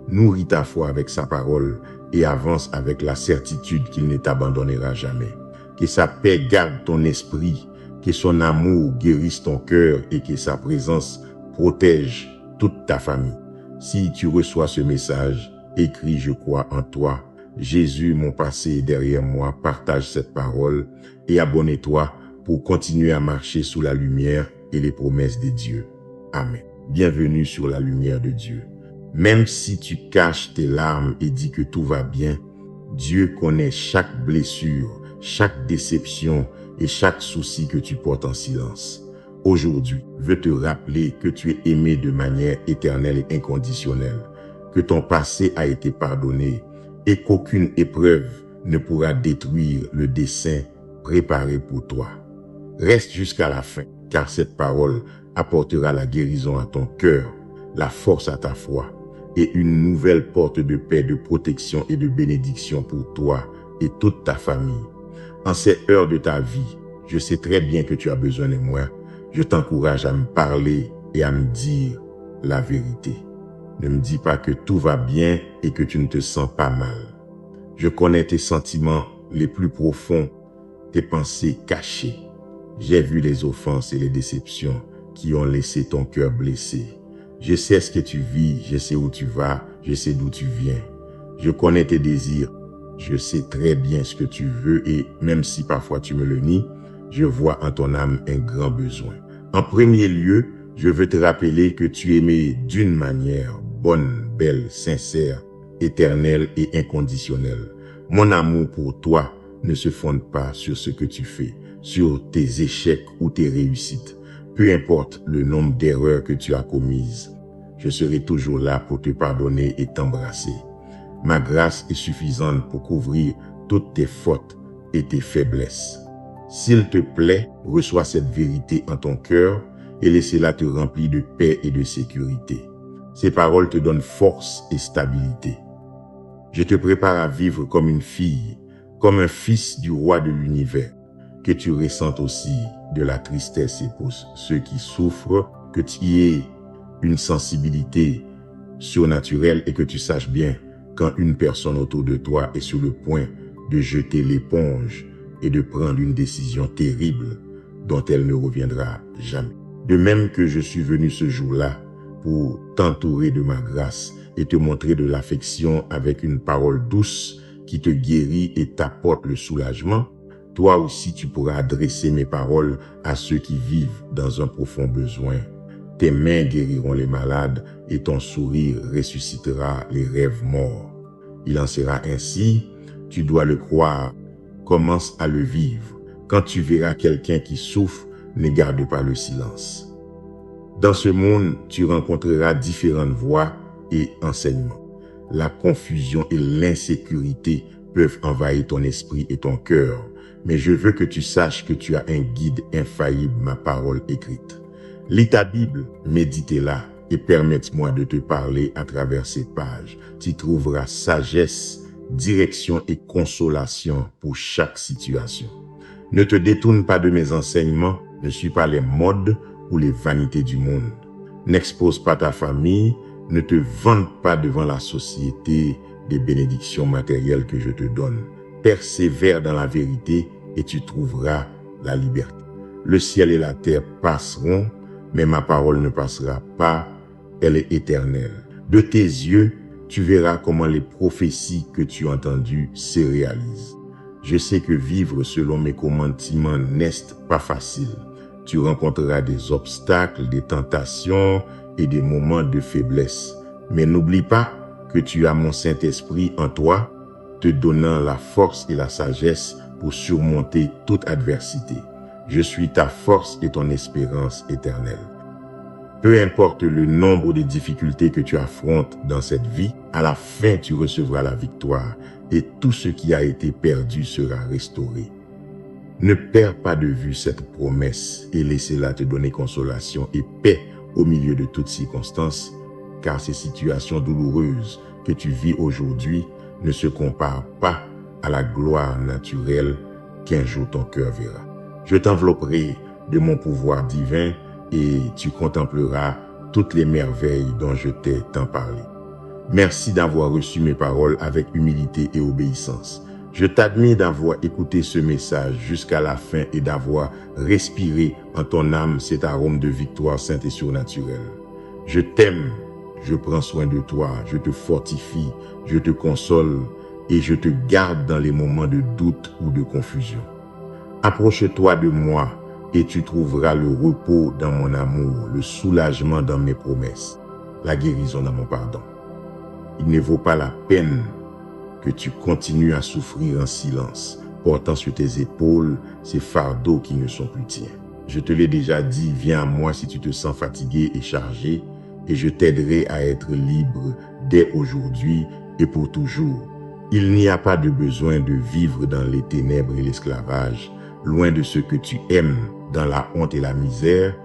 nourris ta foi avec sa parole et avance avec la certitude qu'il ne t'abandonnera jamais. Que sa paix garde ton esprit, que son amour guérisse ton cœur et que sa présence protège toute ta famille. Si tu reçois ce message, écris « Je crois en toi ». Jésus, mon passé est derrière moi, partage cette parole et abonne-toi pour continuer à marcher sous la lumière et les promesses de Dieu. Amen. Bienvenue sur la lumière de Dieu. Même si tu caches tes larmes et dis que tout va bien, Dieu connaît chaque blessure, chaque déception et chaque souci que tu portes en silence. Aujourd'hui, je veux te rappeler que tu es aimé de manière éternelle et inconditionnelle, que ton passé a été pardonné et qu'aucune épreuve ne pourra détruire le dessein préparé pour toi. Reste jusqu'à la fin, car cette parole apportera la guérison à ton cœur, la force à ta foi et une nouvelle porte de paix, de protection et de bénédiction pour toi et toute ta famille. En ces heures de ta vie, je sais très bien que tu as besoin de moi. Je t'encourage à me parler et à me dire la vérité. Ne me dis pas que tout va bien et que tu ne te sens pas mal. Je connais tes sentiments les plus profonds, tes pensées cachées. J'ai vu les offenses et les déceptions qui ont laissé ton cœur blessé. Je sais ce que tu vis, je sais où tu vas, je sais d'où tu viens. Je connais tes désirs, je sais très bien ce que tu veux et même si parfois tu me le nies, je vois en ton âme un grand besoin. En premier lieu, je veux te rappeler que tu es aimé d'une manière bonne, belle, sincère, éternelle et inconditionnelle. Mon amour pour toi ne se fonde pas sur ce que tu fais, sur tes échecs ou tes réussites. Peu importe le nombre d'erreurs que tu as commises, je serai toujours là pour te pardonner et t'embrasser. Ma grâce est suffisante pour couvrir toutes tes fautes et tes faiblesses. S'il te plaît, reçois cette vérité en ton cœur et laisse-la te remplir de paix et de sécurité. Ces paroles te donnent force et stabilité. Je te prépare à vivre comme une fille, comme un fils du roi de l'univers. Que tu ressentes aussi de la tristesse et pour ceux qui souffrent, que tu aies une sensibilité surnaturelle et que tu saches bien quand une personne autour de toi est sur le point de jeter l'éponge et de prendre une décision terrible dont elle ne reviendra jamais. De même que je suis venu ce jour-là pour t'entourer de ma grâce et te montrer de l'affection avec une parole douce qui te guérit et t'apporte le soulagement, toi aussi tu pourras adresser mes paroles à ceux qui vivent dans un profond besoin. Tes mains guériront les malades et ton sourire ressuscitera les rêves morts. Il en sera ainsi, tu dois le croire, commence à le vivre. Quand tu verras quelqu'un qui souffre, ne garde pas le silence. Dans ce monde, tu rencontreras différentes voix et enseignements. La confusion et l'insécurité peuvent envahir ton esprit et ton cœur, mais je veux que tu saches que tu as un guide infaillible, ma parole écrite. Lis ta Bible, médite-la et permette-moi de te parler à travers ces pages. Tu trouveras sagesse, direction et consolation pour chaque situation. Ne te détourne pas de mes enseignements, ne suis pas les modes ou les vanités du monde. N'expose pas ta famille, ne te vante pas devant la société des bénédictions matérielles que je te donne. Persévère dans la vérité et tu trouveras la liberté. Le ciel et la terre passeront, mais ma parole ne passera pas, elle est éternelle. De tes yeux, tu verras comment les prophéties que tu as entendues se réalisent. Je sais que vivre selon mes commandements n'est pas facile. Tu rencontreras des obstacles, des tentations et des moments de faiblesse. Mais n'oublie pas que tu as mon Saint-Esprit en toi, te donnant la force et la sagesse pour surmonter toute adversité. Je suis ta force et ton espérance éternelle. Peu importe le nombre de difficultés que tu affrontes dans cette vie, à la fin tu recevras la victoire et tout ce qui a été perdu sera restauré. Ne perds pas de vue cette promesse et laissez-la te donner consolation et paix au milieu de toutes circonstances, car ces situations douloureuses que tu vis aujourd'hui ne se comparent pas à la gloire naturelle qu'un jour ton cœur verra. Je t'envelopperai de mon pouvoir divin et tu contempleras toutes les merveilles dont je t'ai tant parlé. Merci d'avoir reçu mes paroles avec humilité et obéissance. Je t'admire d'avoir écouté ce message jusqu'à la fin et d'avoir respiré en ton âme cet arôme de victoire sainte et surnaturelle. Je t'aime, je prends soin de toi, je te fortifie, je te console et je te garde dans les moments de doute ou de confusion. Approche-toi de moi et tu trouveras le repos dans mon amour, le soulagement dans mes promesses, la guérison dans mon pardon. Il ne vaut pas la peine que tu continues à souffrir en silence, portant sur tes épaules ces fardeaux qui ne sont plus tiens. Je te l'ai déjà dit, viens à moi si tu te sens fatigué et chargé, et je t'aiderai à être libre dès aujourd'hui et pour toujours. Il n'y a pas de besoin de vivre dans les ténèbres et l'esclavage, loin de ce que tu aimes, dans la honte et la misère,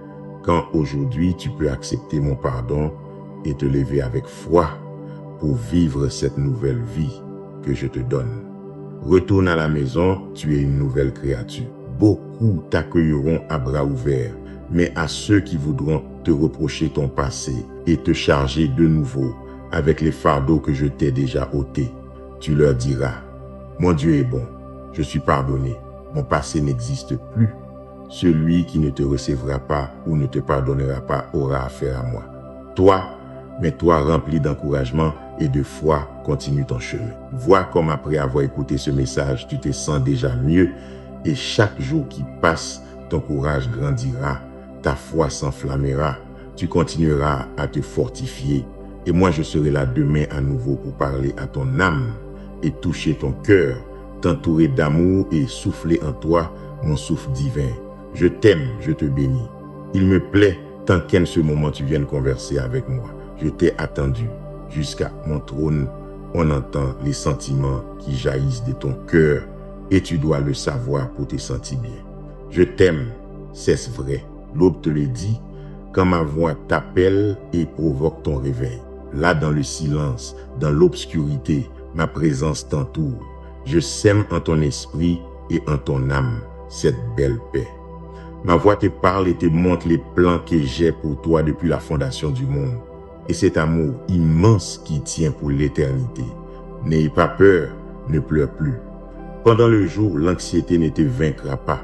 quand aujourd'hui tu peux accepter mon pardon et te lever avec foi pour vivre cette nouvelle vie que je te donne. Retourne à la maison, tu es une nouvelle créature. Beaucoup t'accueilleront à bras ouverts, mais à ceux qui voudront te reprocher ton passé et te charger de nouveau avec les fardeaux que je t'ai déjà ôtés, tu leur diras, mon Dieu est bon, je suis pardonné, mon passé n'existe plus. Celui qui ne te recevra pas ou ne te pardonnera pas aura affaire à moi. Toi, mais toi rempli d'encouragement et de foi, continue ton chemin. Vois comme après avoir écouté ce message, tu te sens déjà mieux et chaque jour qui passe, ton courage grandira, ta foi s'enflammera, tu continueras à te fortifier et moi je serai là demain à nouveau pour parler à ton âme et toucher ton cœur, t'entourer d'amour et souffler en toi mon souffle divin. Je t'aime, je te bénis. Il me plaît tant qu'en ce moment tu viennes converser avec moi. Je t'ai attendu jusqu'à mon trône. On entend les sentiments qui jaillissent de ton cœur et tu dois le savoir pour te sentir bien. Je t'aime, c'est vrai. L'aube te le dit quand ma voix t'appelle et provoque ton réveil. Là dans le silence, dans l'obscurité, ma présence t'entoure. Je sème en ton esprit et en ton âme cette belle paix. Ma voix te parle et te montre les plans que j'ai pour toi depuis la fondation du monde. Et cet amour immense qui tient pour l'éternité. N'ayez pas peur, ne pleure plus. Pendant le jour, l'anxiété ne te vaincra pas.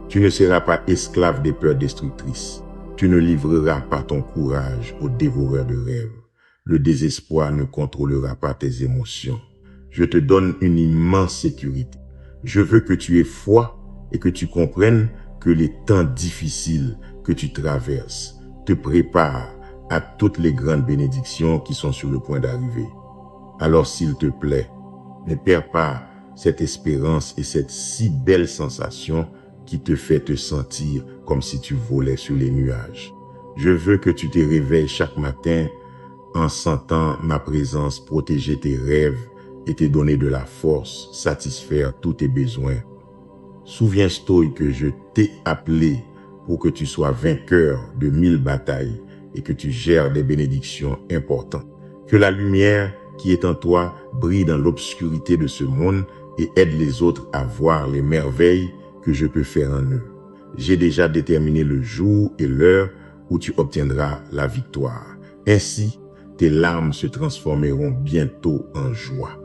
Tu ne seras pas esclave des peurs destructrices. Tu ne livreras pas ton courage aux dévoreurs de rêves. Le désespoir ne contrôlera pas tes émotions. Je te donne une immense sécurité. Je veux que tu aies foi et que tu comprennes que les temps difficiles que tu traverses te préparent à toutes les grandes bénédictions qui sont sur le point d'arriver. Alors s'il te plaît, ne perds pas cette espérance et cette si belle sensation qui te fait te sentir comme si tu volais sur les nuages. Je veux que tu te réveilles chaque matin en sentant ma présence protéger tes rêves et te donner de la force, satisfaire tous tes besoins. Souviens-toi que je t'ai appelé pour que tu sois vainqueur de 1000 batailles et que tu gères des bénédictions importantes. Que la lumière qui est en toi brille dans l'obscurité de ce monde et aide les autres à voir les merveilles que je peux faire en eux. J'ai déjà déterminé le jour et l'heure où tu obtiendras la victoire. Ainsi, tes larmes se transformeront bientôt en joie.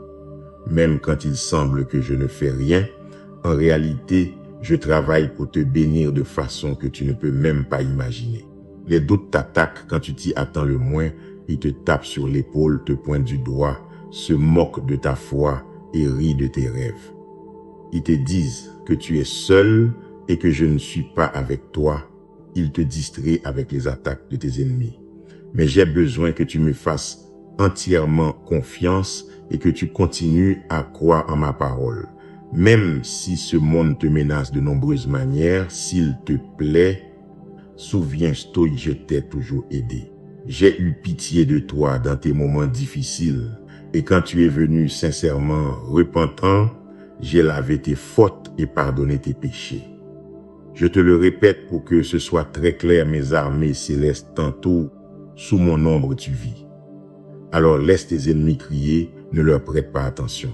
Même quand il semble que je ne fais rien, en réalité, je travaille pour te bénir de façon que tu ne peux même pas imaginer. Les doutes t'attaquent quand tu t'y attends le moins, ils te tapent sur l'épaule, te pointent du doigt, se moquent de ta foi et rient de tes rêves. Ils te disent que tu es seul et que je ne suis pas avec toi. Ils te distraient avec les attaques de tes ennemis. Mais j'ai besoin que tu me fasses entièrement confiance et que tu continues à croire en ma parole. Même si ce monde te menace de nombreuses manières, s'il te plaît, souviens-toi, je t'ai toujours aidé. J'ai eu pitié de toi dans tes moments difficiles et quand tu es venu sincèrement repentant, j'ai lavé tes fautes et pardonné tes péchés. Je te le répète pour que ce soit très clair, mes armées célestes tantôt, sous mon ombre tu vis. Alors laisse tes ennemis crier, ne leur prête pas attention.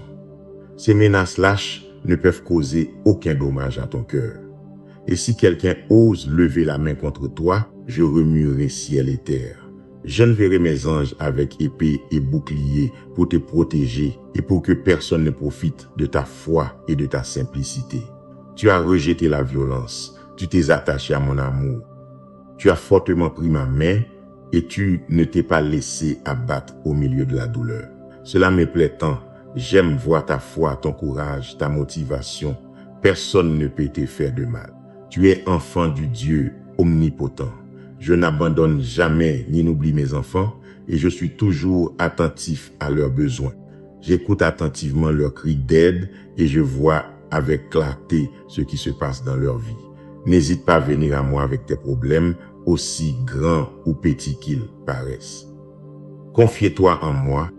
Ces menaces lâches ne peuvent causer aucun dommage à ton cœur. Et si quelqu'un ose lever la main contre toi, je remuerai ciel et terre. J'enverrai mes anges avec épée et bouclier pour te protéger et pour que personne ne profite de ta foi et de ta simplicité. Tu as rejeté la violence, tu t'es attaché à mon amour. Tu as fortement pris ma main et tu ne t'es pas laissé abattre au milieu de la douleur. Cela me plaît tant. J'aime voir ta foi, ton courage, ta motivation. Personne ne peut te faire de mal. Tu es enfant du Dieu omnipotent. Je n'abandonne jamais ni n'oublie mes enfants et je suis toujours attentif à leurs besoins. J'écoute attentivement leurs cris d'aide et je vois avec clarté ce qui se passe dans leur vie. N'hésite pas à venir à moi avec tes problèmes, aussi grands ou petits qu'ils paraissent. Confie-toi en moi,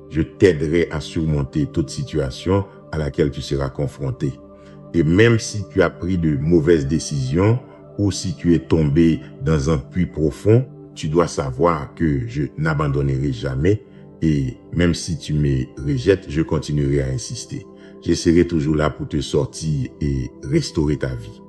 je t'aiderai à surmonter toute situation à laquelle tu seras confronté. Et même si tu as pris de mauvaises décisions ou si tu es tombé dans un puits profond, tu dois savoir que je n'abandonnerai jamais et même si tu me rejettes, je continuerai à insister. Je serai toujours là pour te sortir et restaurer ta vie.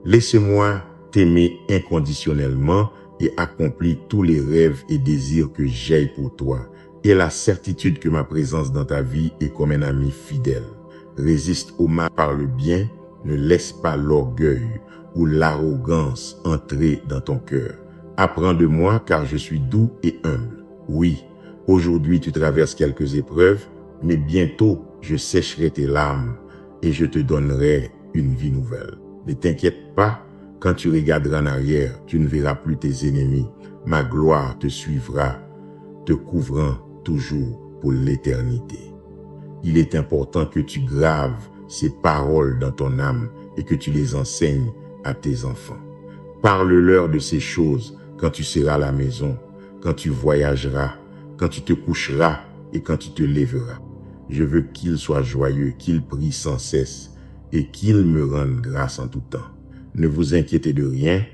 Laisse-moi t'aimer inconditionnellement et accomplir tous les rêves et désirs que j'ai pour toi. Et la certitude que ma présence dans ta vie est comme un ami fidèle. Résiste au mal par le bien, ne laisse pas l'orgueil ou l'arrogance entrer dans ton cœur. Apprends de moi car je suis doux et humble. Oui, aujourd'hui tu traverses quelques épreuves, mais bientôt je sécherai tes larmes et je te donnerai une vie nouvelle. Ne t'inquiète pas, quand tu regarderas en arrière, tu ne verras plus tes ennemis. Ma gloire te suivra, te couvrant toujours pour l'éternité. Il est important que tu graves ces paroles dans ton âme et que tu les enseignes à tes enfants. Parle-leur de ces choses quand tu seras à la maison, quand tu voyageras, quand tu te coucheras et quand tu te lèveras. Je veux qu'ils soient joyeux, qu'ils prient sans cesse et qu'ils me rendent grâce en tout temps. Ne vous inquiétez de rien,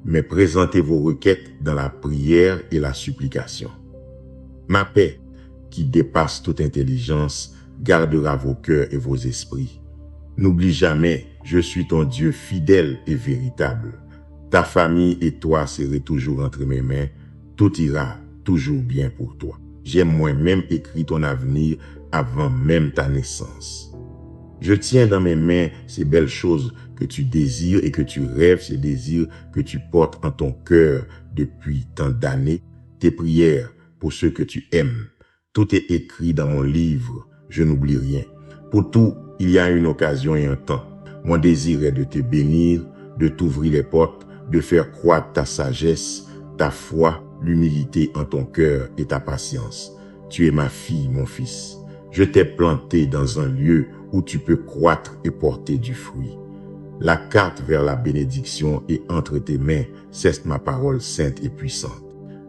mais présentez vos requêtes dans la prière et la supplication. Ma paix, qui dépasse toute intelligence, gardera vos cœurs et vos esprits. N'oublie jamais, je suis ton Dieu fidèle et véritable. Ta famille et toi serez toujours entre mes mains. Tout ira toujours bien pour toi. J'ai moi-même écrit ton avenir avant même ta naissance. Je tiens dans mes mains ces belles choses que tu désires et que tu rêves, ces désirs que tu portes en ton cœur depuis tant d'années, tes prières pour ceux que tu aimes. Tout est écrit dans mon livre, je n'oublie rien. Pour tout, il y a une occasion et un temps. Mon désir est de te bénir, de t'ouvrir les portes, de faire croître ta sagesse, ta foi, l'humilité en ton cœur et ta patience. Tu es ma fille, mon fils. Je t'ai planté dans un lieu où tu peux croître et porter du fruit. La carte vers la bénédiction est entre tes mains, c'est ma parole sainte et puissante.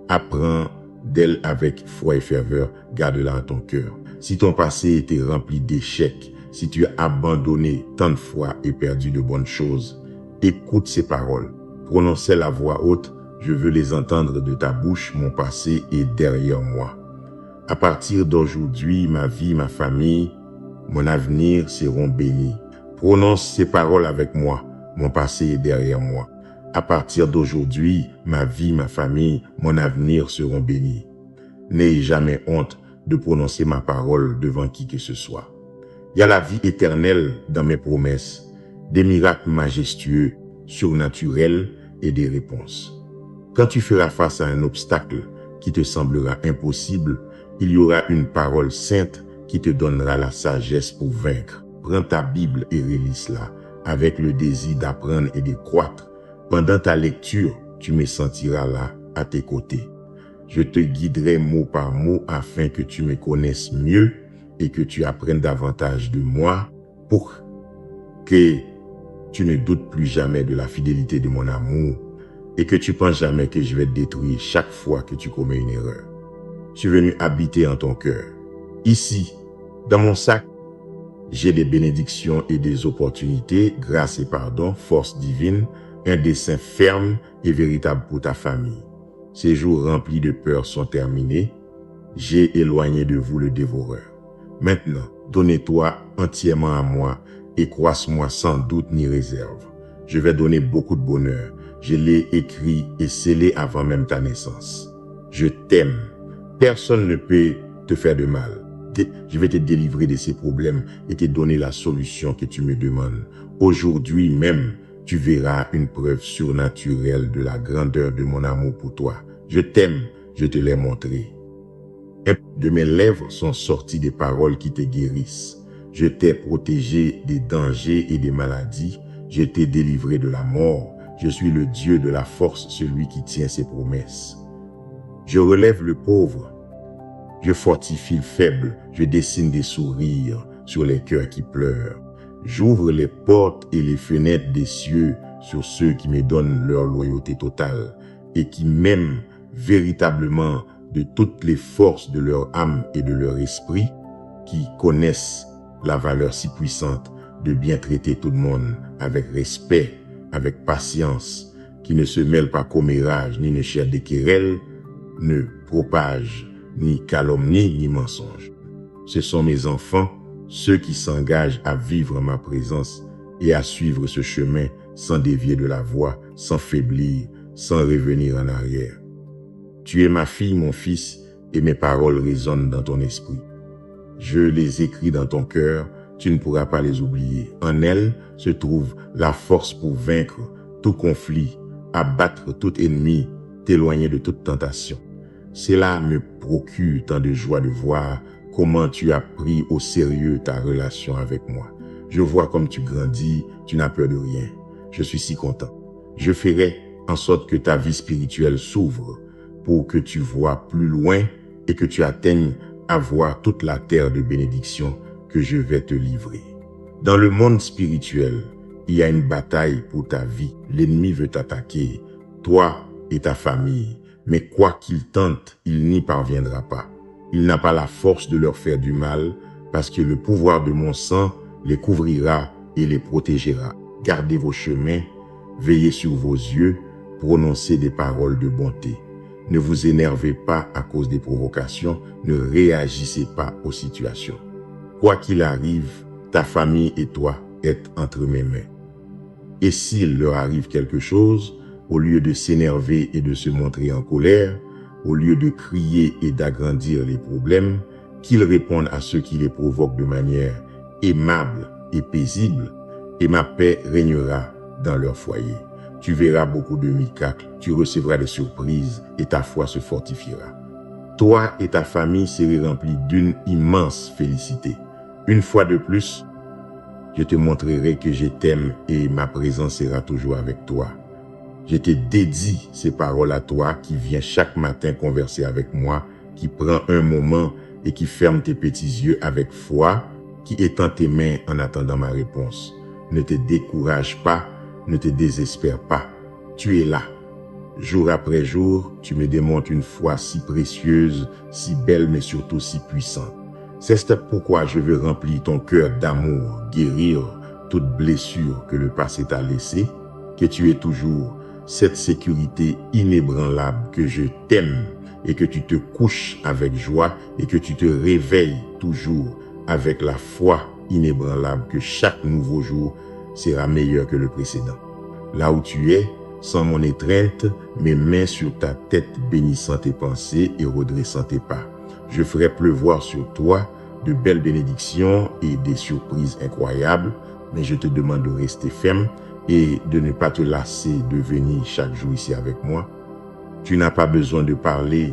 Apprends d'elle avec foi et ferveur, garde-la en ton cœur. Si ton passé était rempli d'échecs, si tu as abandonné tant de fois et perdu de bonnes choses, écoute ces paroles. prononçais à voix haute, je veux les entendre de ta bouche, mon passé est derrière moi. À partir d'aujourd'hui, ma vie, ma famille, mon avenir seront bénis. Prononce ces paroles avec moi, mon passé est derrière moi. À partir d'aujourd'hui, ma vie, ma famille, mon avenir seront bénis. N'aie jamais honte de prononcer ma parole devant qui que ce soit. Il y a la vie éternelle dans mes promesses, des miracles majestueux, surnaturels et des réponses. Quand tu feras face à un obstacle qui te semblera impossible, il y aura une parole sainte qui te donnera la sagesse pour vaincre. Prends ta Bible et relis-la avec le désir d'apprendre et de croître. Pendant ta lecture, tu me sentiras là, à tes côtés. Je te guiderai mot par mot afin que tu me connaisses mieux et que tu apprennes davantage de moi pour que tu ne doutes plus jamais de la fidélité de mon amour et que tu penses jamais que je vais te détruire chaque fois que tu commets une erreur. Je suis venu habiter en ton cœur. Ici, dans mon sac, j'ai des bénédictions et des opportunités, grâce et pardon, force divine, un dessein ferme et véritable pour ta famille. Ces jours remplis de peur sont terminés. J'ai éloigné de vous le dévoreur. Maintenant, donnez-toi entièrement à moi et croisse-moi sans doute ni réserve. Je vais donner beaucoup de bonheur. Je l'ai écrit et scellé avant même ta naissance. Je t'aime. Personne ne peut te faire de mal. Je vais te délivrer de ces problèmes et te donner la solution que tu me demandes. Aujourd'hui même, tu verras une preuve surnaturelle de la grandeur de mon amour pour toi. Je t'aime, je te l'ai montré. De mes lèvres sont sorties des paroles qui te guérissent. Je t'ai protégé des dangers et des maladies. Je t'ai délivré de la mort. Je suis le Dieu de la force, celui qui tient ses promesses. Je relève le pauvre. Je fortifie le faible. Je dessine des sourires sur les cœurs qui pleurent. J'ouvre les portes et les fenêtres des cieux sur ceux qui me donnent leur loyauté totale et qui m'aiment véritablement de toutes les forces de leur âme et de leur esprit, qui connaissent la valeur si puissante de bien traiter tout le monde avec respect, avec patience, qui ne se mêlent pas commérage, ni ne cherchent des querelles, ne propagent ni calomnie, ni mensonge. Ce sont mes enfants, ceux qui s'engagent à vivre ma présence et à suivre ce chemin sans dévier de la voie, sans faiblir, sans revenir en arrière. Tu es ma fille, mon fils, et mes paroles résonnent dans ton esprit. Je les écris dans ton cœur, tu ne pourras pas les oublier. En elles se trouve la force pour vaincre tout conflit, abattre tout ennemi, t'éloigner de toute tentation. Cela me procure tant de joie de voir comment tu as pris au sérieux ta relation avec moi. Je vois comme tu grandis, tu n'as peur de rien. Je suis si content. Je ferai en sorte que ta vie spirituelle s'ouvre pour que tu vois plus loin et que tu atteignes à voir toute la terre de bénédiction que je vais te livrer. Dans le monde spirituel, il y a une bataille pour ta vie. L'ennemi veut t'attaquer, toi et ta famille. Mais quoi qu'il tente, il n'y parviendra pas. Il n'a pas la force de leur faire du mal parce que le pouvoir de mon sang les couvrira et les protégera. Gardez vos chemins, veillez sur vos yeux, prononcez des paroles de bonté. Ne vous énervez pas à cause des provocations, ne réagissez pas aux situations. Quoi qu'il arrive, ta famille et toi êtes entre mes mains. Et s'il leur arrive quelque chose, au lieu de s'énerver et de se montrer en colère, au lieu de crier et d'agrandir les problèmes, qu'ils répondent à ceux qui les provoquent de manière aimable et paisible, et ma paix régnera dans leur foyer. Tu verras beaucoup de miracles, tu recevras des surprises et ta foi se fortifiera. Toi et ta famille serez remplis d'une immense félicité. Une fois de plus, je te montrerai que je t'aime et ma présence sera toujours avec toi. Je te dédie ces paroles à toi qui viens chaque matin converser avec moi, qui prend un moment et qui ferme tes petits yeux avec foi, qui étend tes mains en attendant ma réponse. Ne te décourage pas, ne te désespère pas. Tu es là. Jour après jour, tu me démontres une foi si précieuse, si belle mais surtout si puissante. C'est pourquoi je veux remplir ton cœur d'amour, guérir toute blessure que le passé t'a laissée, que tu es toujours cette sécurité inébranlable que je t'aime et que tu te couches avec joie et que tu te réveilles toujours avec la foi inébranlable que chaque nouveau jour sera meilleur que le précédent. Là où tu es, sans mon étreinte, mes mains sur ta tête bénissant tes pensées et redressant tes pas. Je ferai pleuvoir sur toi de belles bénédictions et des surprises incroyables, mais je te demande de rester ferme et de ne pas te lasser de venir chaque jour ici avec moi. Tu n'as pas besoin de parler,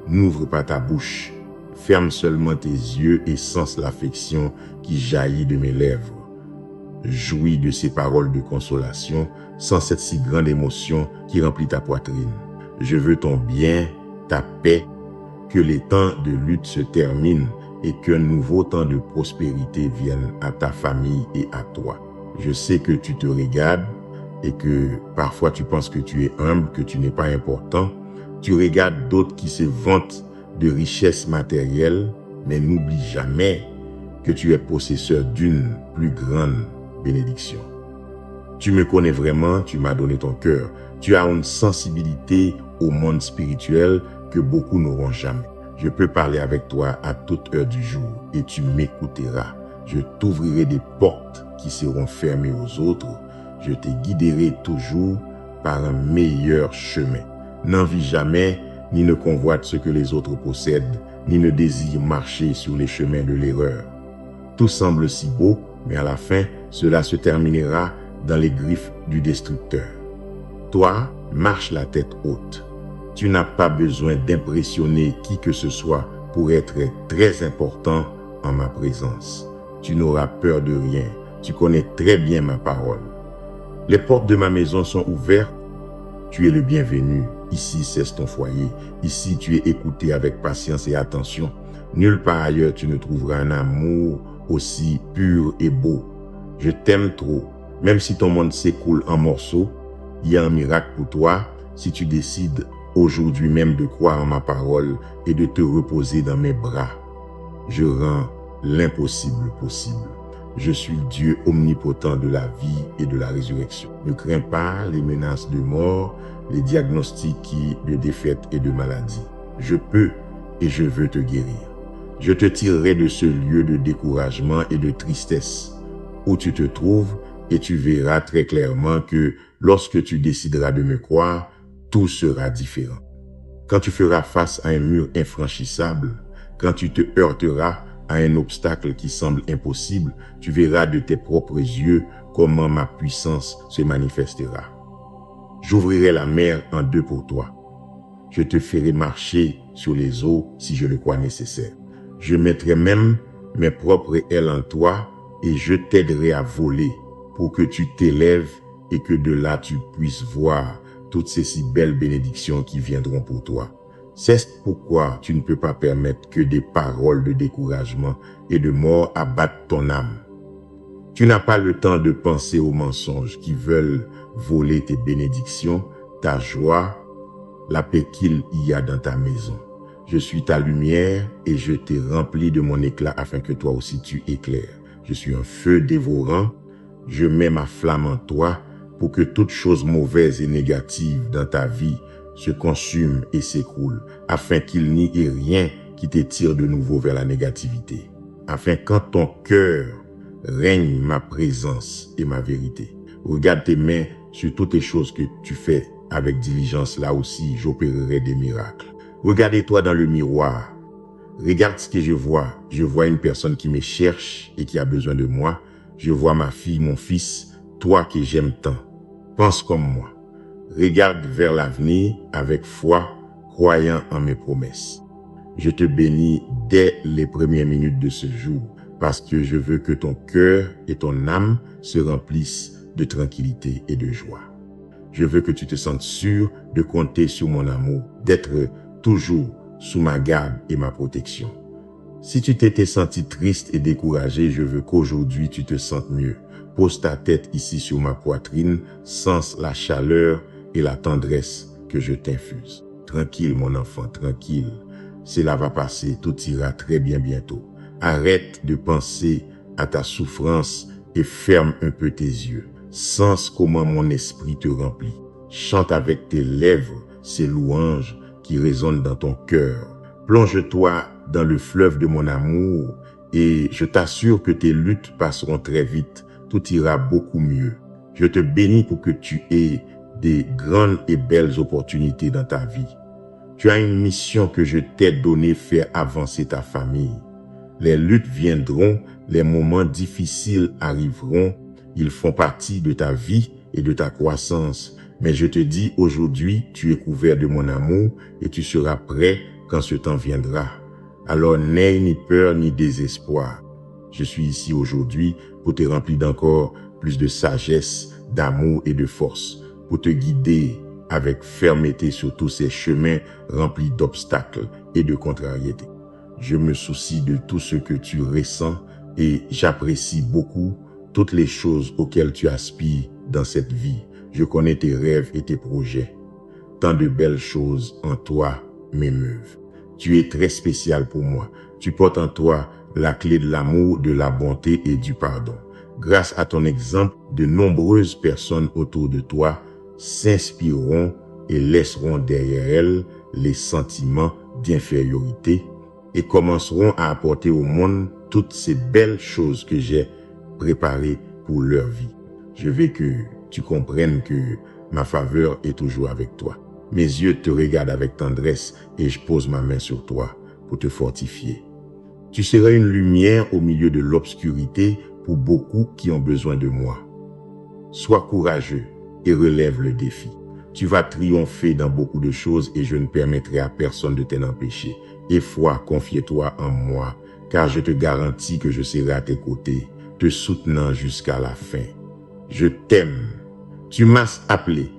n'ouvre pas ta bouche, ferme seulement tes yeux et sens l'affection qui jaillit de mes lèvres. Jouis de ces paroles de consolation, sans cette si grande émotion qui remplit ta poitrine. Je veux ton bien, ta paix, que les temps de lutte se terminent et qu'un nouveau temps de prospérité vienne à ta famille et à toi. Je sais que tu te regardes et que parfois tu penses que tu es humble, que tu n'es pas important. Tu regardes d'autres qui se vantent de richesses matérielles, mais n'oublie jamais que tu es possesseur d'une plus grande bénédiction. Tu me connais vraiment, tu m'as donné ton cœur. Tu as une sensibilité au monde spirituel que beaucoup n'auront jamais. Je peux parler avec toi à toute heure du jour et tu m'écouteras. Je t'ouvrirai des portes qui seront fermées aux autres. Je te guiderai toujours par un meilleur chemin. N'envie jamais, ni ne convoite ce que les autres possèdent, ni ne désire marcher sur les chemins de l'erreur. Tout semble si beau, mais à la fin, cela se terminera dans les griffes du destructeur. Toi, marche la tête haute. Tu n'as pas besoin d'impressionner qui que ce soit pour être très important en ma présence. Tu n'auras peur de rien. Tu connais très bien ma parole. Les portes de ma maison sont ouvertes. Tu es le bienvenu. Ici cesse ton foyer. Ici tu es écouté avec patience et attention. Nulle part ailleurs tu ne trouveras un amour aussi pur et beau. Je t'aime trop. Même si ton monde s'écoule en morceaux, il y a un miracle pour toi si tu décides aujourd'hui même de croire en ma parole et de te reposer dans mes bras. Je rends l'impossible possible. Je suis le Dieu omnipotent de la vie et de la résurrection. Ne crains pas les menaces de mort, les diagnostics de défaite et de maladie. Je peux et je veux te guérir. Je te tirerai de ce lieu de découragement et de tristesse où tu te trouves et tu verras très clairement que lorsque tu décideras de me croire, tout sera différent. Quand tu feras face à un mur infranchissable, quand tu te heurteras à un obstacle qui semble impossible, tu verras de tes propres yeux comment ma puissance se manifestera. J'ouvrirai la mer en deux pour toi. Je te ferai marcher sur les eaux si je le crois nécessaire. Je mettrai même mes propres ailes en toi et je t'aiderai à voler pour que tu t'élèves et que de là tu puisses voir toutes ces si belles bénédictions qui viendront pour toi. C'est pourquoi tu ne peux pas permettre que des paroles de découragement et de mort abattent ton âme. Tu n'as pas le temps de penser aux mensonges qui veulent voler tes bénédictions, ta joie, la paix qu'il y a dans ta maison. Je suis ta lumière et je t'ai rempli de mon éclat afin que toi aussi tu éclaires. Je suis un feu dévorant. Je mets ma flamme en toi pour que toute chose mauvaise et négative dans ta vie se consume et s'écroule, afin qu'il n'y ait rien qui te tire de nouveau vers la négativité. Afin qu'en ton cœur règne ma présence et ma vérité. Regarde tes mains sur toutes les choses que tu fais avec diligence. Là aussi, j'opérerai des miracles. Regarde-toi dans le miroir. Regarde ce que je vois. Je vois une personne qui me cherche et qui a besoin de moi. Je vois ma fille, mon fils, toi que j'aime tant. Pense comme moi. Regarde vers l'avenir avec foi, croyant en mes promesses. Je te bénis dès les premières minutes de ce jour parce que je veux que ton cœur et ton âme se remplissent de tranquillité et de joie. Je veux que tu te sentes sûr de compter sur mon amour, d'être toujours sous ma garde et ma protection. Si tu t'étais senti triste et découragé, je veux qu'aujourd'hui tu te sentes mieux. Pose ta tête ici sur ma poitrine, sens la chaleur et la tendresse que je t'infuse. Tranquille mon enfant, tranquille. Cela va passer, tout ira très bien bientôt. Arrête de penser à ta souffrance et ferme un peu tes yeux. Sens comment mon esprit te remplit. Chante avec tes lèvres ces louanges qui résonnent dans ton cœur. Plonge-toi dans le fleuve de mon amour et je t'assure que tes luttes passeront très vite. Tout ira beaucoup mieux. Je te bénis pour que tu aies des grandes et belles opportunités dans ta vie. Tu as une mission que je t'ai donnée, faire avancer ta famille. Les luttes viendront, les moments difficiles arriveront, ils font partie de ta vie et de ta croissance. Mais je te dis aujourd'hui, tu es couvert de mon amour et tu seras prêt quand ce temps viendra. Alors n'aie ni peur ni désespoir. Je suis ici aujourd'hui pour te remplir d'encore plus de sagesse, d'amour et de force, pour te guider avec fermeté sur tous ces chemins remplis d'obstacles et de contrariétés. Je me soucie de tout ce que tu ressens et j'apprécie beaucoup toutes les choses auxquelles tu aspires dans cette vie. Je connais tes rêves et tes projets. Tant de belles choses en toi m'émeuvent. Tu es très spécial pour moi. Tu portes en toi la clé de l'amour, de la bonté et du pardon. Grâce à ton exemple, de nombreuses personnes autour de toi s'inspireront et laisseront derrière elles les sentiments d'infériorité et commenceront à apporter au monde toutes ces belles choses que j'ai préparées pour leur vie. Je veux que tu comprennes que ma faveur est toujours avec toi. Mes yeux te regardent avec tendresse et je pose ma main sur toi pour te fortifier. Tu seras une lumière au milieu de l'obscurité pour beaucoup qui ont besoin de moi. Sois courageux et relève le défi. Tu vas triompher dans beaucoup de choses et je ne permettrai à personne de t'en empêcher. Et foi, confie-toi en moi, car je te garantis que je serai à tes côtés, te soutenant jusqu'à la fin. Je t'aime. Tu m'as appelé.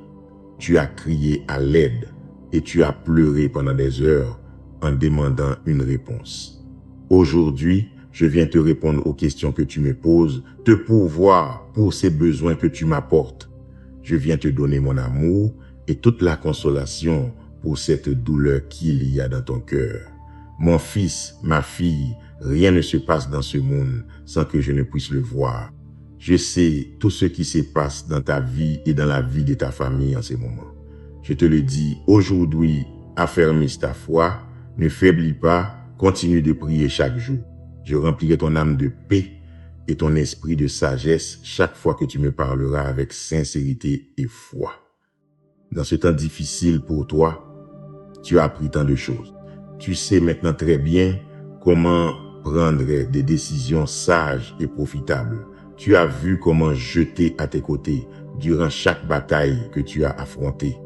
Tu as crié à l'aide et tu as pleuré pendant des heures en demandant une réponse. Aujourd'hui, je viens te répondre aux questions que tu me poses, te pourvoir pour ces besoins que tu m'apportes. Je viens te donner mon amour et toute la consolation pour cette douleur qu'il y a dans ton cœur. Mon fils, ma fille, rien ne se passe dans ce monde sans que je ne puisse le voir. Je sais tout ce qui se passe dans ta vie et dans la vie de ta famille en ce moment. Je te le dis aujourd'hui, affermis ta foi, ne faiblis pas, continue de prier chaque jour. Je remplirai ton âme de paix et ton esprit de sagesse chaque fois que tu me parleras avec sincérité et foi. Dans ce temps difficile pour toi, tu as appris tant de choses. Tu sais maintenant très bien comment prendre des décisions sages et profitables. Tu as vu comment jeter à tes côtés durant chaque bataille que tu as affrontée.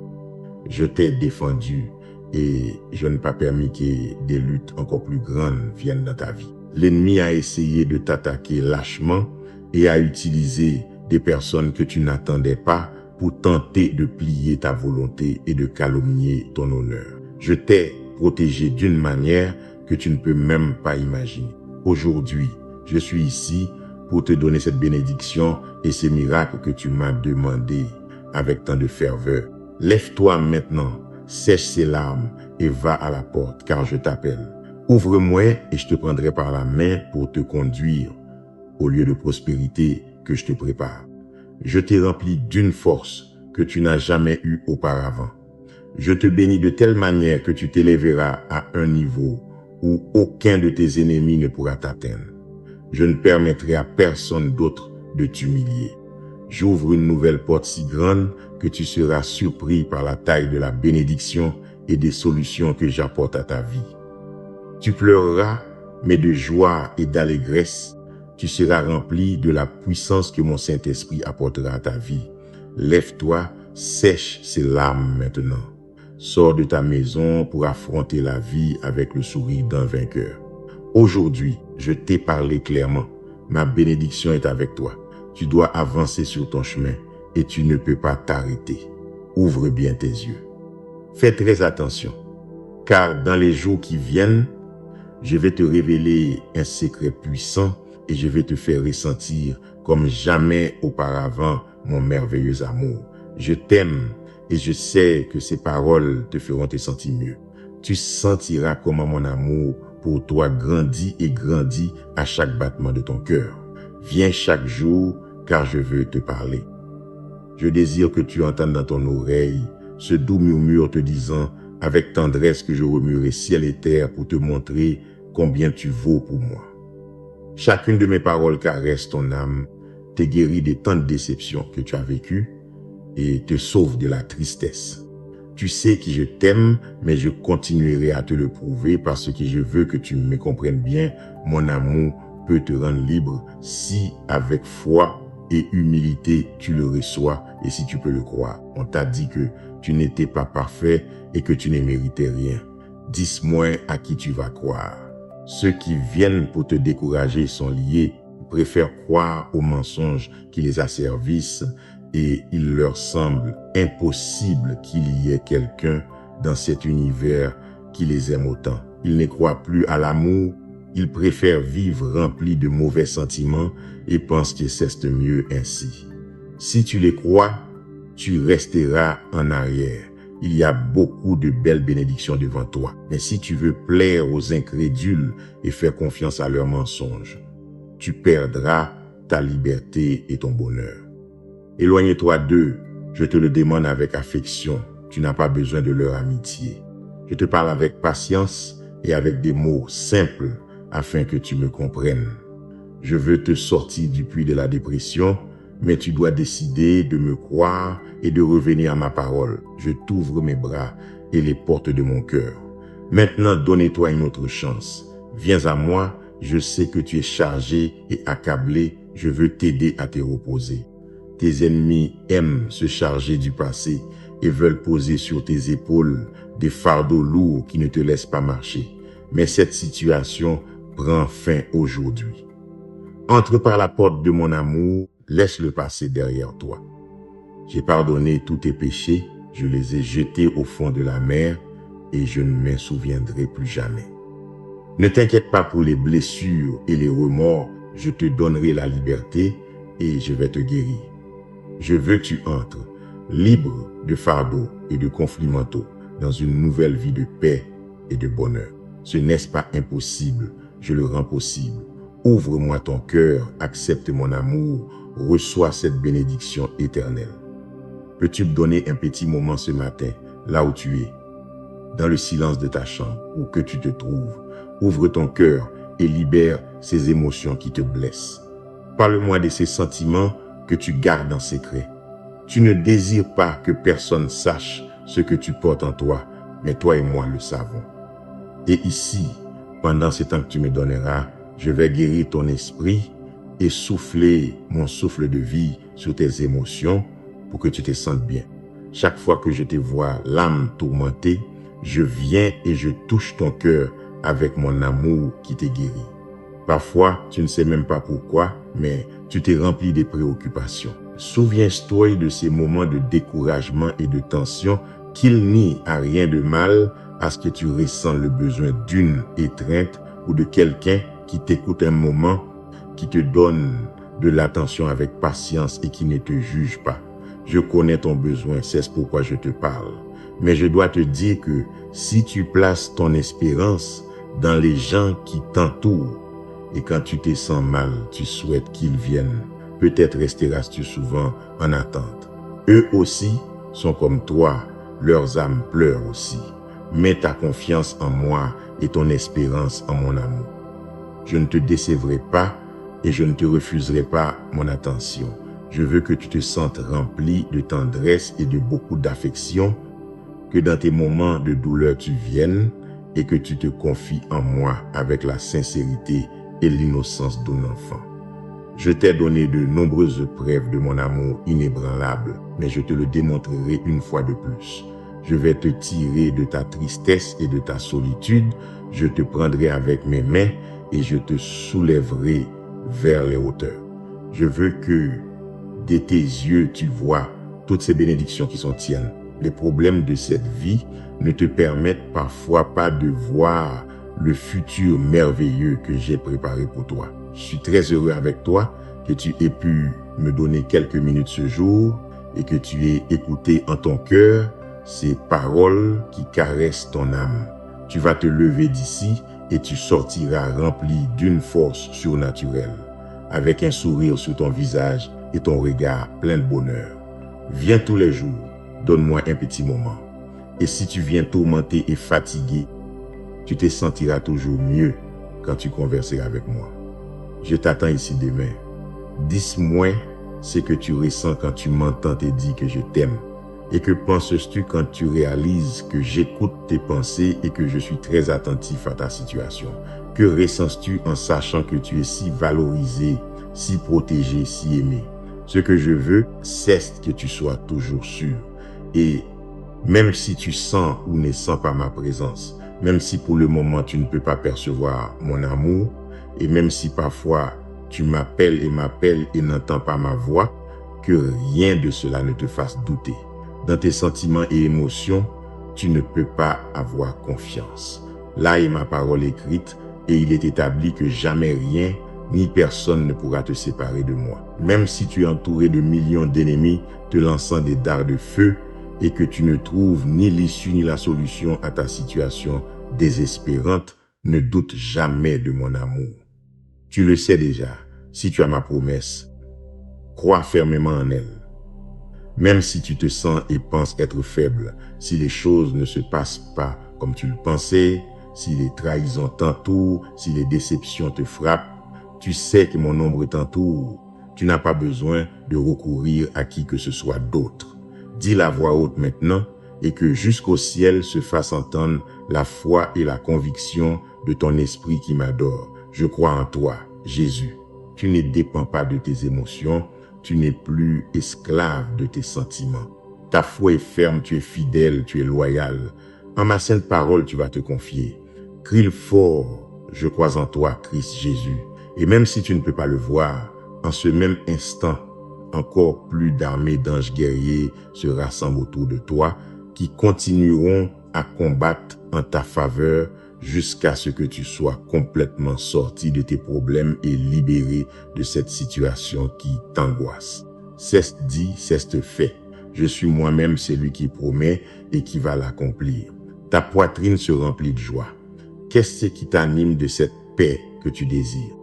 Je t'ai défendu et je n'ai pas permis que des luttes encore plus grandes viennent dans ta vie. L'ennemi a essayé de t'attaquer lâchement et a utilisé des personnes que tu n'attendais pas pour tenter de plier ta volonté et de calomnier ton honneur. Je t'ai protégé d'une manière que tu ne peux même pas imaginer. Aujourd'hui, je suis ici pour te donner cette bénédiction et ces miracles que tu m'as demandé avec tant de ferveur. Lève-toi maintenant, sèche ces larmes et va à la porte car je t'appelle. Ouvre-moi et je te prendrai par la main pour te conduire au lieu de prospérité que je te prépare. Je t'ai rempli d'une force que tu n'as jamais eue auparavant. Je te bénis de telle manière que tu t'élèveras à un niveau où aucun de tes ennemis ne pourra t'atteindre. Je ne permettrai à personne d'autre de t'humilier. J'ouvre une nouvelle porte si grande que tu seras surpris par la taille de la bénédiction et des solutions que j'apporte à ta vie. Tu pleureras, mais de joie et d'allégresse, tu seras rempli de la puissance que mon Saint-Esprit apportera à ta vie. Lève-toi, sèche ces larmes maintenant. Sors de ta maison pour affronter la vie avec le sourire d'un vainqueur. Aujourd'hui, je t'ai parlé clairement. Ma bénédiction est avec toi. Tu dois avancer sur ton chemin et tu ne peux pas t'arrêter. Ouvre bien tes yeux. Fais très attention, car dans les jours qui viennent, je vais te révéler un secret puissant et je vais te faire ressentir comme jamais auparavant mon merveilleux amour. Je t'aime et je sais que ces paroles te feront te sentir mieux. Tu sentiras comment mon amour pour toi grandit et grandit à chaque battement de ton cœur. Viens chaque jour car je veux te parler. Je désire que tu entendes dans ton oreille ce doux murmure te disant avec tendresse que je remuerai ciel et terre pour te montrer combien tu vaux pour moi. Chacune de mes paroles caresse ton âme, te guérit des tant de déceptions que tu as vécues et te sauve de la tristesse. Tu sais que je t'aime, mais je continuerai à te le prouver parce que je veux que tu me comprennes bien. Mon amour peut te rendre libre si, avec foi et humilité, tu le reçois et si tu peux le croire. On t'a dit que tu n'étais pas parfait et que tu ne méritais rien. Dis-moi à qui tu vas croire. Ceux qui viennent pour te décourager sont liés, ils préfèrent croire aux mensonges qui les asservissent et il leur semble impossible qu'il y ait quelqu'un dans cet univers qui les aime autant. Ils ne croient plus à l'amour, ils préfèrent vivre remplis de mauvais sentiments et pensent que c'est mieux ainsi. Si tu les crois, tu resteras en arrière. Il y a beaucoup de belles bénédictions devant toi. Mais si tu veux plaire aux incrédules et faire confiance à leurs mensonges, tu perdras ta liberté et ton bonheur. Éloigne-toi d'eux, je te le demande avec affection. Tu n'as pas besoin de leur amitié. Je te parle avec patience et avec des mots simples afin que tu me comprennes. Je veux te sortir du puits de la dépression, mais tu dois décider de me croire et de revenir à ma parole. Je t'ouvre mes bras et les portes de mon cœur. Maintenant, donne-toi une autre chance. Viens à moi, je sais que tu es chargé et accablé. Je veux t'aider à te reposer. Tes ennemis aiment se charger du passé et veulent poser sur tes épaules des fardeaux lourds qui ne te laissent pas marcher. Mais cette situation prend fin aujourd'hui. Entre par la porte de mon amour, laisse le passé derrière toi. J'ai pardonné tous tes péchés, je les ai jetés au fond de la mer et je ne m'en souviendrai plus jamais. Ne t'inquiète pas pour les blessures et les remords, je te donnerai la liberté et je vais te guérir. Je veux que tu entres, libre de fardeaux et de conflits mentaux, dans une nouvelle vie de paix et de bonheur. Ce n'est pas impossible, je le rends possible. Ouvre-moi ton cœur, accepte mon amour, reçois cette bénédiction éternelle. Peux-tu me donner un petit moment ce matin, là où tu es, dans le silence de ta chambre, où que tu te trouves? Ouvre ton cœur et libère ces émotions qui te blessent. Parle-moi de ces sentiments que tu gardes en secret. Tu ne désires pas que personne sache ce que tu portes en toi, mais toi et moi le savons. Et ici, pendant ce temps que tu me donneras, je vais guérir ton esprit et souffler mon souffle de vie sur tes émotions pour que tu te sentes bien. Chaque fois que je te vois l'âme tourmentée, je viens et je touche ton cœur avec mon amour qui te guérit. Parfois, tu ne sais même pas pourquoi, mais tu t'es rempli de préoccupations. Souviens-toi de ces moments de découragement et de tension qu'il n'y a rien de mal à ce que tu ressens le besoin d'une étreinte ou de quelqu'un qui t'écoute un moment, qui te donne de l'attention avec patience et qui ne te juge pas. Je connais ton besoin, c'est pourquoi je te parle. Mais je dois te dire que si tu places ton espérance dans les gens qui t'entourent, et quand tu te sens mal, tu souhaites qu'ils viennent, peut-être resteras-tu souvent en attente. Eux aussi sont comme toi, leurs âmes pleurent aussi. Mets ta confiance en moi et ton espérance en mon amour. Je ne te décevrai pas et je ne te refuserai pas mon attention. Je veux que tu te sentes rempli de tendresse et de beaucoup d'affection, que dans tes moments de douleur tu viennes et que tu te confies en moi avec la sincérité et l'innocence d'un enfant. Je t'ai donné de nombreuses preuves de mon amour inébranlable, mais je te le démontrerai une fois de plus. Je vais te tirer de ta tristesse et de ta solitude, je te prendrai avec mes mains et je te soulèverai vers les hauteurs. Je veux que de tes yeux tu vois toutes ces bénédictions qui sont tiennes. Les problèmes de cette vie ne te permettent parfois pas de voir le futur merveilleux que j'ai préparé pour toi. Je suis très heureux avec toi que tu aies pu me donner quelques minutes ce jour et que tu aies écouté en ton cœur ces paroles qui caressent ton âme. Tu vas te lever d'ici et tu sortiras rempli d'une force surnaturelle, avec un sourire sur ton visage et ton regard plein de bonheur. Viens tous les jours, donne-moi un petit moment. Et si tu viens tourmenté et fatigué, tu te sentiras toujours mieux quand tu converseras avec moi. Je t'attends ici demain. Dis-moi ce que tu ressens quand tu m'entends te dire que je t'aime. Et que penses-tu quand tu réalises que j'écoute tes pensées et que je suis très attentif à ta situation? Que ressens-tu en sachant que tu es si valorisé, si protégé, si aimé? Ce que je veux, c'est que tu sois toujours sûr. Et même si tu sens ou ne sens pas ma présence, même si pour le moment tu ne peux pas percevoir mon amour, et même si parfois tu m'appelles et n'entends pas ma voix, que rien de cela ne te fasse douter. Dans tes sentiments et émotions, tu ne peux pas avoir confiance. Là est ma parole écrite et il est établi que jamais rien ni personne ne pourra te séparer de moi. Même si tu es entouré de millions d'ennemis te lançant des dards de feu et que tu ne trouves ni l'issue ni la solution à ta situation désespérante, ne doute jamais de mon amour. Tu le sais déjà, si tu as ma promesse, crois fermement en elle. Même si tu te sens et penses être faible, si les choses ne se passent pas comme tu le pensais, si les trahisons t'entourent, si les déceptions te frappent, tu sais que mon ombre t'entoure. Tu n'as pas besoin de recourir à qui que ce soit d'autre. Dis la voix haute maintenant et que jusqu'au ciel se fasse entendre la foi et la conviction de ton esprit qui m'adore. Je crois en toi, Jésus. Tu ne dépends pas de tes émotions. Tu n'es plus esclave de tes sentiments. Ta foi est ferme, tu es fidèle, tu es loyal. En ma sainte parole, tu vas te confier. Crie fort, je crois en toi, Christ Jésus. Et même si tu ne peux pas le voir, en ce même instant, encore plus d'armées d'anges guerriers se rassemblent autour de toi, qui continueront à combattre en ta faveur jusqu'à ce que tu sois complètement sorti de tes problèmes et libéré de cette situation qui t'angoisse. C'est dit, c'est fait. Je suis moi-même celui qui promet et qui va l'accomplir. Ta poitrine se remplit de joie. Qu'est-ce qui t'anime de cette paix que tu désires?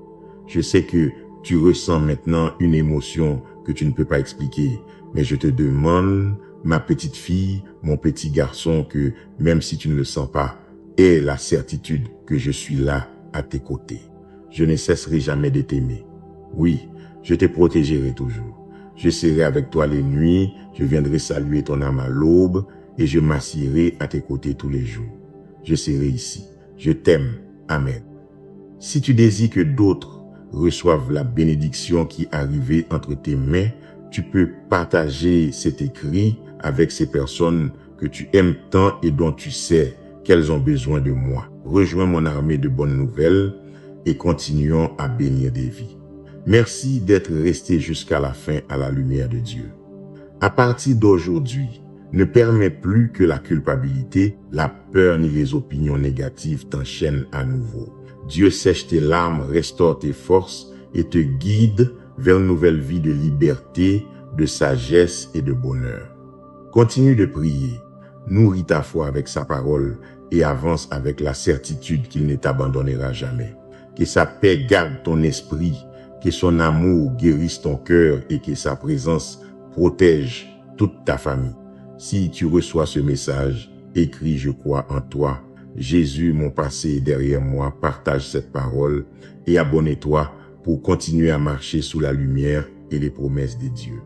Je sais que tu ressens maintenant une émotion que tu ne peux pas expliquer, mais je te demande, ma petite fille, mon petit garçon, que même si tu ne le sens pas, aie la certitude que je suis là à tes côtés. Je ne cesserai jamais de t'aimer. Oui, je te protégerai toujours. Je serai avec toi les nuits, je viendrai saluer ton âme à l'aube et je m'assierai à tes côtés tous les jours. Je serai ici. Je t'aime. Amen. Si tu désires que d'autres reçoivent la bénédiction qui est arrivée entre tes mains, tu peux partager cet écrit avec ces personnes que tu aimes tant et dont tu sais qu'elles ont besoin de moi. Rejoins mon armée de bonnes nouvelles et continuons à bénir des vies. Merci d'être resté jusqu'à la fin à la lumière de Dieu. À partir d'aujourd'hui, ne permets plus que la culpabilité, la peur ni les opinions négatives t'enchaînent à nouveau. Dieu sèche tes larmes, restaure tes forces et te guide vers une nouvelle vie de liberté, de sagesse et de bonheur. Continue de prier, nourris ta foi avec sa parole et avance avec la certitude qu'il ne t'abandonnera jamais. Que sa paix garde ton esprit, que son amour guérisse ton cœur et que sa présence protège toute ta famille. Si tu reçois ce message, écris « Je crois en toi ». Jésus, mon passé est derrière moi, partage cette parole et abonne-toi pour continuer à marcher sous la lumière et les promesses de Dieu.